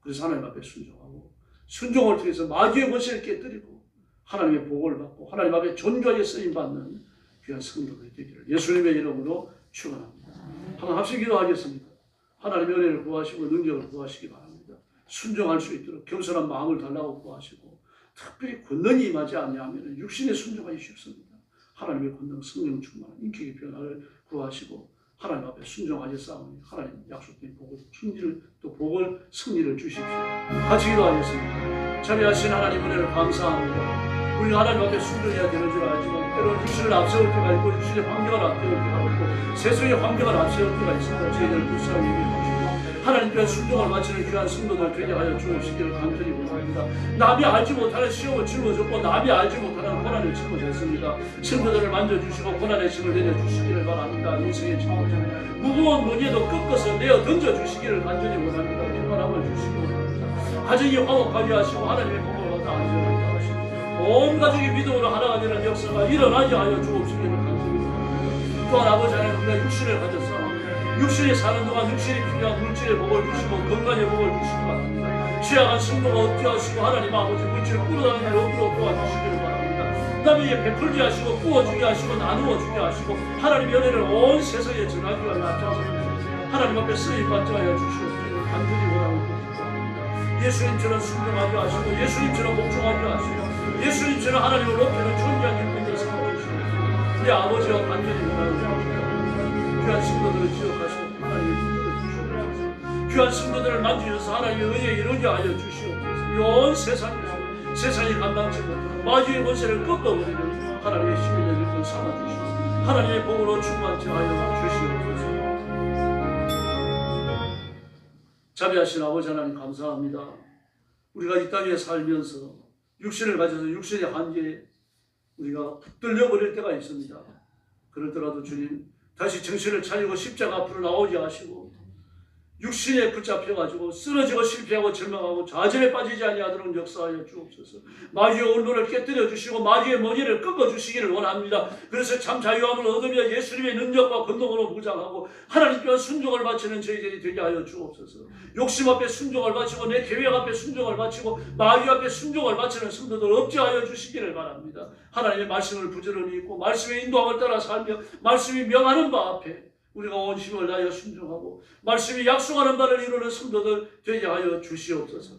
그래서 하나님 앞에 순종하고 순종을 통해서 마귀의 권세를 깨뜨리고 하나님의 복을 받고 하나님 앞에 존귀하게 쓰임받는 귀한 성도들이 되기를 예수님의 이름으로 축원합니다. 한번 합심 기도하겠습니다. 하나님의 은혜를 구하시고 능력을 구하시기 바랍니다. 순종할 수 있도록 겸손한 마음을 달라고 구하시고 특별히 권능이 임하지 않냐면 육신에 순종하기 쉽습니다. 하나님의 권능, 성령 충만한 인격의 변화를 구하시고 하나님 앞에 순종하셨사오니 하나님 약속된 복을 승리를 주십시오. 같이 기도하겠습니다. 자비하신 하나님 은혜를 감사합니다. 우리가 하나님 앞에 순종해야 되는 줄 알지만 때로는 육신을 앞세울 때가 있고 육신의 환경을 앞세울 때가 있고 세상의 환경을 앞세울 때가 있습니다. 저희들 불쌍히 여겨주시고 하나님께 순종을 바치는 귀한 성도들 되게 하여 주옵시기를 간절히 원합니다. 남이 알지 못하는 시험을 짊어졌고 남이 알지 못하는 고난을 짊어졌습니다. 성도들을 만져주시고 고난의 짐을 내려주시기를 바랍니다. 인생의 짊어짐 무거운 무게도 꺾어서 내어 던져주시기를 간절히 원합니다. 평안함을 주시기 원합니다. 가정이 화목하게 하시고 하나님의 복을 얻어 안전하게 하시고 온 가족이 믿음으로 하나가 되는 역사가 일어나게 하여 주옵시기를 간절히 원합니다. 또한 아버지 하나님 우리가 육신을 가졌사 육신이 사는 동안 육신이 필요한 물질의 복을 주시고 건강의 복을 주시기 바랍니다. 취약한 성도가 얻게 하시고 하나님 아버지 물질을 꾸려다니는 일 없도록 도와주시기를 바랍니다. 남에게 베풀게 하시고 구워주게 하시고 나누어주게 하시고 하나님의 은혜를 온 세상에 전하기 위하여 앞장서주시고 하나님 앞에 쓰임받게 하여 주시옵소서 간절히 원하고 있습니다. 예수님처럼 순종하게 하시고 예수님처럼 복종하게 하시고 예수님처럼 하나님을 높이는 존귀한 일꾼들 삼아주시고 우리 아버지와 간절히 원하고 있습니다. 귀한 성도들을 기억하시고 하나님의 기도를 주시옵소서. 귀한 성도들을 만지셔서 하나님의 은혜에 이르게 하여 주시옵소서. 온 세상에서 세상이 감당치 못하는 마귀의 권세를 꺾어버리는 하나님의 힘을 내줄 것 삼아주시고 하나님의 복으로 충만케 하여 주시옵소서. 자비하신 아버지 하나님 감사합니다. 우리가 이 땅에 살면서 육신을 가져서 육신의 한계에 우리가 붙들려버릴 때가 있습니다. 그렇더라도 주님 다시 정신을 차리고 십자가 앞으로 나오게 하시고 육신에 붙잡혀가지고 쓰러지고 실패하고 절망하고 좌절에 빠지지 아니하도록 역사하여 주옵소서. 마귀의 언론을 깨뜨려 주시고 마귀의 머리를 꺾어 주시기를 원합니다. 그래서 참 자유함을 얻으며 예수님의 능력과 권능으로 무장하고 하나님께 순종을 바치는 저희들이 되게 하여 주옵소서. 욕심 앞에 순종을 바치고 내 계획 앞에 순종을 바치고 마귀 앞에 순종을 바치는 성도들 없게 하여 주시기를 바랍니다. 하나님의 말씀을 부지런히 읽고 말씀의 인도함을 따라 살며 말씀이 명하는 바 앞에 우리가 온 힘을 다하여 순종하고 말씀이 약속하는 바를 이루는 성도들 되게 하여 주시옵소서.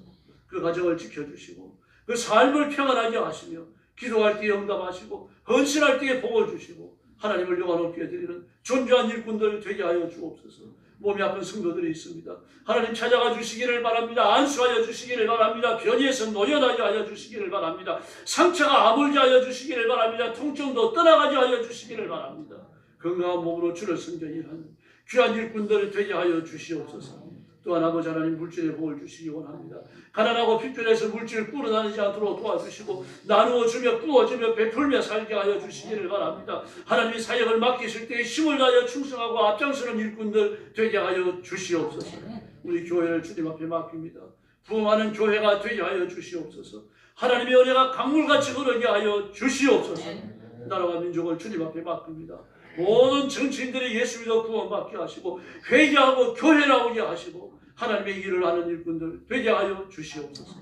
그 가정을 지켜주시고 그 삶을 평안하게 하시며 기도할 때에 응답하시고 헌신할 때에 복을 주시고 하나님을 영화 높게 드리는 존귀한 일꾼들 되게 하여 주옵소서. 몸이 아픈 성도들이 있습니다. 하나님 찾아가 주시기를 바랍니다. 안수하여 주시기를 바랍니다. 변이에서 노연하게 하여 주시기를 바랍니다. 상처가 아물게 하여 주시기를 바랍니다. 통증도 떠나가게 하여 주시기를 바랍니다. 건강한 몸으로 주를 섬겨 일하는 귀한 일꾼들을 되게 하여 주시옵소서. 또한 아버지 하나님 물질의 복을 주시기 원합니다. 가난하고 핍변해서 물질을 꾸려다니지 않도록 도와주시고 나누어주며 꾸어주며 베풀며 살게 하여 주시기를 바랍니다. 하나님이 사역을 맡기실 때에 힘을 다하여 충성하고 앞장서는 일꾼들 되게 하여 주시옵소서. 우리 교회를 주님 앞에 맡깁니다. 부흥하는 교회가 되게 하여 주시옵소서. 하나님의 은혜가 강물같이 흐르게 하여 주시옵소서. 나라와 민족을 주님 앞에 맡깁니다. 모든 정치인들이 예수 믿어 구원받게 하시고 회개하고 교회 나오게 하시고 하나님의 일을 하는 일꾼들 되게 하여 주시옵소서.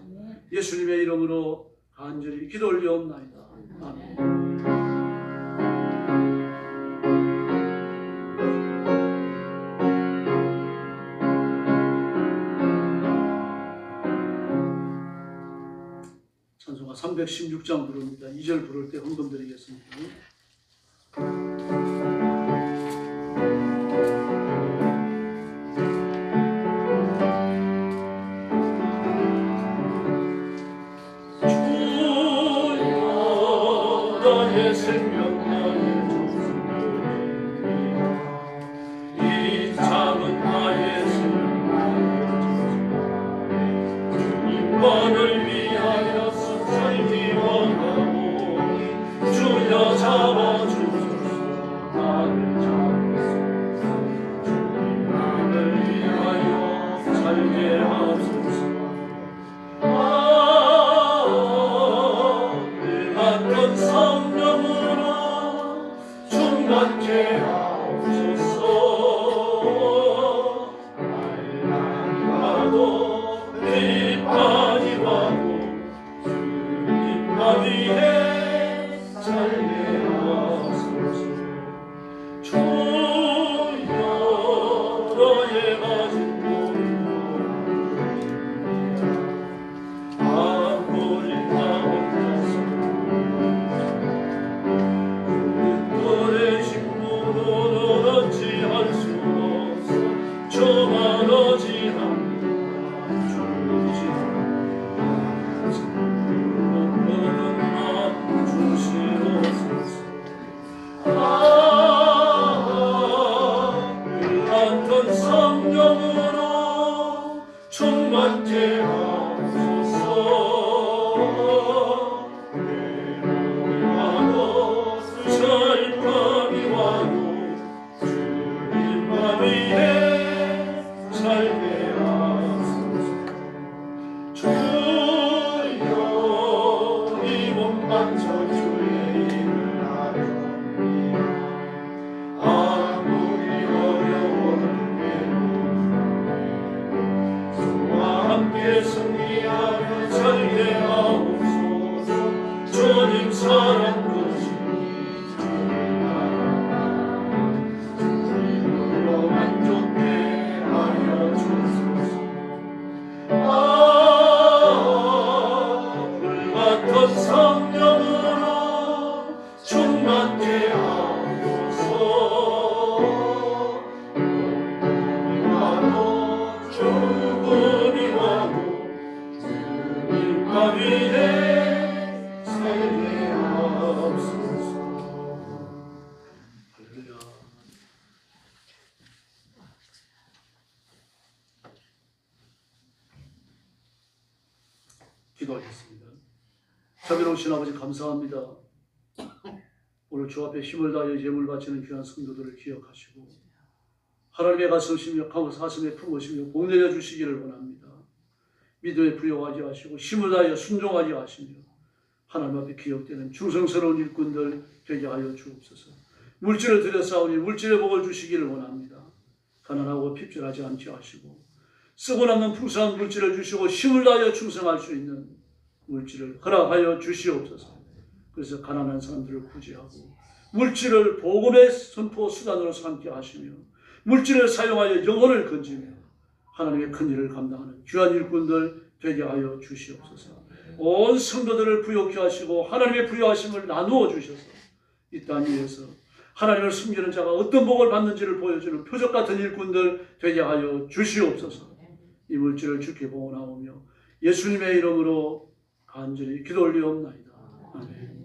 예수님의 이름으로 간절히 기도 올리옵나이다. 아멘. 찬송가 316장 부릅니다. 2절 부를 때 헌금 드리겠습니다. 나의 생명 나의 이 작은 나의 생명 주님만을 위하여 살기 원하고 주여 잡아주소서 나를 잡으소서 주님만을 위하여 살게 하소서 늙었던 성령으로 충만케 하옵소서 날마도 비판이 와도 주님만 위해 살게 하소서 주여 너의 가진 노래 기도하겠습니다. 자비로우신 아버지 감사합니다. 오늘 주 앞에 힘을 다하여 예물 바치는 귀한 성도들을 기억하시고 하나님의 가슴이며 가슴에 품으시며 복 내려주시기를 원합니다. 믿음에 부여하게 하시고 힘을 다하여 순종하게 하시며 하나님 앞에 기억되는 충성스러운 일꾼들 되게 하여 주옵소서. 물질을 들여 싸우니 물질의 복을 주시기를 원합니다. 가난하고 핍절하지 않게 하시고 쓰고 남는 풍성한 물질을 주시고 힘을 다하여 충성할 수 있는 물질을 허락하여 주시옵소서. 그래서 가난한 사람들을 구제하고 물질을 복음의 선포 수단으로 삼게 하시며 물질을 사용하여 영혼을 건지며 하나님의 큰 일을 감당하는 귀한 일꾼들 되게 하여 주시옵소서. 온 성도들을 부욕케 하시고 하나님의 부여하심을 나누어 주셔서 이 땅 위에서 하나님을 숨기는 자가 어떤 복을 받는지를 보여주는 표적 같은 일꾼들 되게 하여 주시옵소서. 이 물질을 주께 봉헌하오며 예수님의 이름으로 간절히 기도 올리옵나이다. 아멘.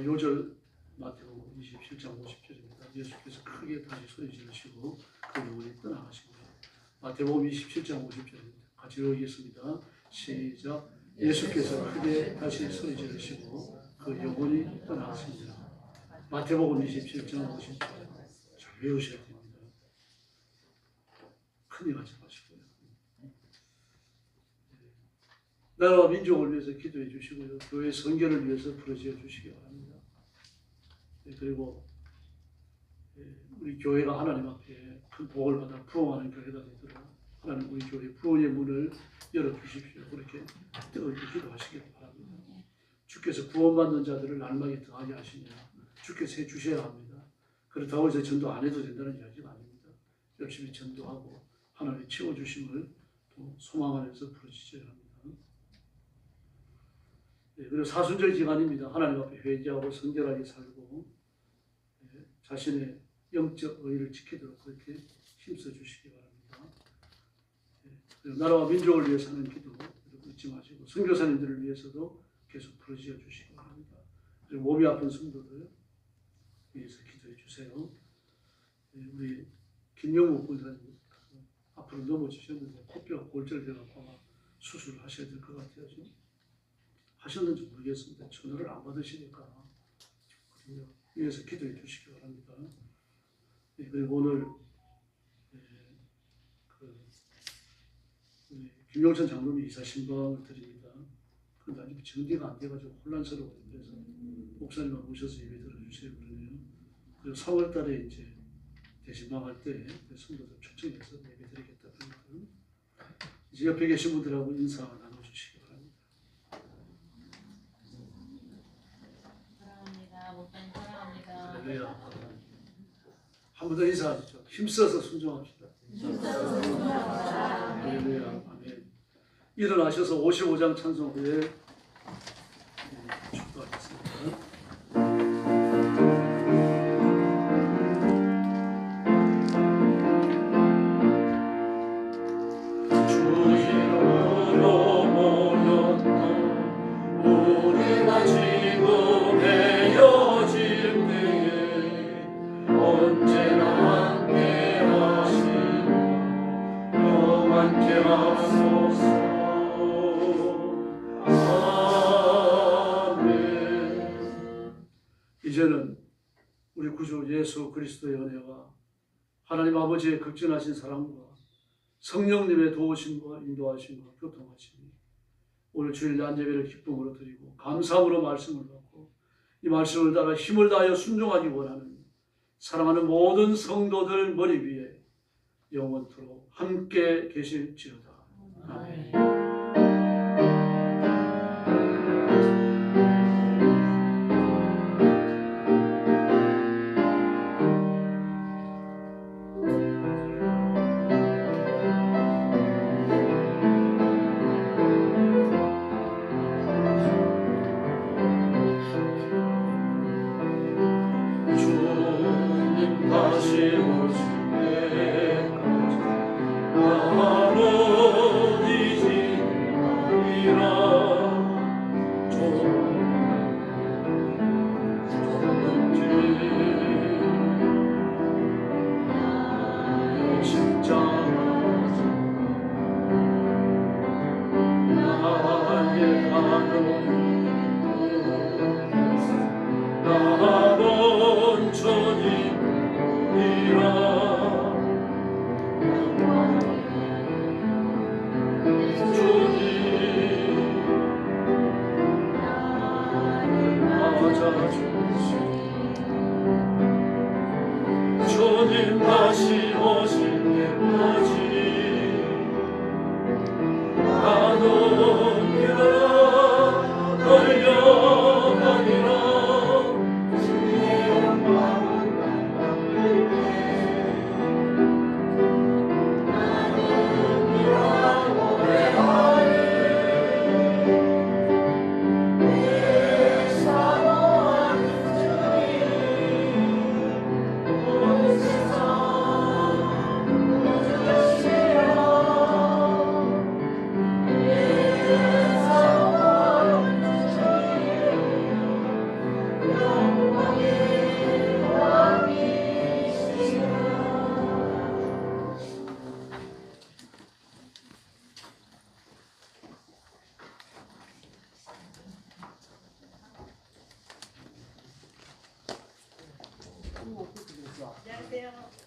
요절 마태복음 27장 50절입니다. 예수께서 크게 다시 소리 지르시고 그 영혼이 떠나가시고 마태복음 27장 50절입니다. 같이 읽겠습니다. 시작. 예수께서 크게 다시 소리 지르시고 그 영혼이 떠나갔습니다. 마태복음 27장 50절 잘 외우셔야 됩니다. 큰일 하지 마시고요. 나라와 민족을 위해서 기도해 주시고요. 교회 선교를 위해서 부르짖어 주시기 바랍니다. 그리고 우리 교회가 하나님 앞에 큰 복을 받아 부흥하는 교회가 되도록 하나님 우리 교회 부흥의 문을 열어주십시오. 그렇게 뜨겁게 기도하시기 바랍니다. 주께서 구원받는 자들을 날마게 더하게 하시냐 주께서 해주셔야 합니다. 그렇다고 해서 전도 안 해도 된다는 이야기가 아닙니다. 열심히 전도하고 하나님의 채워주심을 또 소망하면서 부르짖어야 합니다. 그리고 사순절 기간입니다. 하나님 앞에 회개하고 성결하게 살고 자신의 영적 의의를 지키도록 그렇게 힘써 주시기 바랍니다. 그리고 나라와 민족을 위해서 하는 기도 잊지 마시고 선교사님들을 위해서도 계속 부르짖어 주시기 바랍니다. 그리고 몸이 아픈 성도들 위해서 기도해 주세요. 우리 김영욱 권사님 앞으로 넘어지셨는데 코뼈가 골절돼서 수술하셔야 될 것 같아요. 지금. 하셨는지 모르겠습니다. 전화를 안 받으시니까 위해서 기도해 주시기 바랍니다. 그리고 오늘 김용천 장로님이 이사 신방을 드립니다. 그런데 아직 정리가 안 돼가지고 혼란스러워요. 그래서 목사님만 모셔서 예배 들어주세요 그러네요. 그리고 3월 달에 이제 대신방할 때 성도들 초청해서 예배 드리겠다 그러니까 이제 옆에 계신 분들하고 인사 나눠주시기 바랍니다. 사랑합니다. 목사님 사랑합니다. 할렐루야. 한 번 더 인사하시죠. 힘써서 순종합시다. 할렐루야. 아멘. 일어나셔서 55장 찬송 후에 축도하겠습니다. 이제는 우리 구주 예수 그리스도의 은혜와 하나님 아버지의 극진하신 사랑과 성령님의 도우심과 인도하심과 교통하심이 오늘 주일 난 예배를 기쁨으로 드리고 감사함으로 말씀을 받고 이 말씀을 따라 힘을 다하여 순종하기 원하는 사랑하는 모든 성도들 머리 위에 영원토록 함께 계실지어다. 아멘. 나의 나는 주님이라 주님 다시 오실 때까지 나는 일어나 달려가리라 주의 영광은 감격될 때 나는 일어나 노래하리 내 사모하는 주님 온 세상 웃으시라 내 사모하는 주님 영광의 왕이시라. 안녕하세요.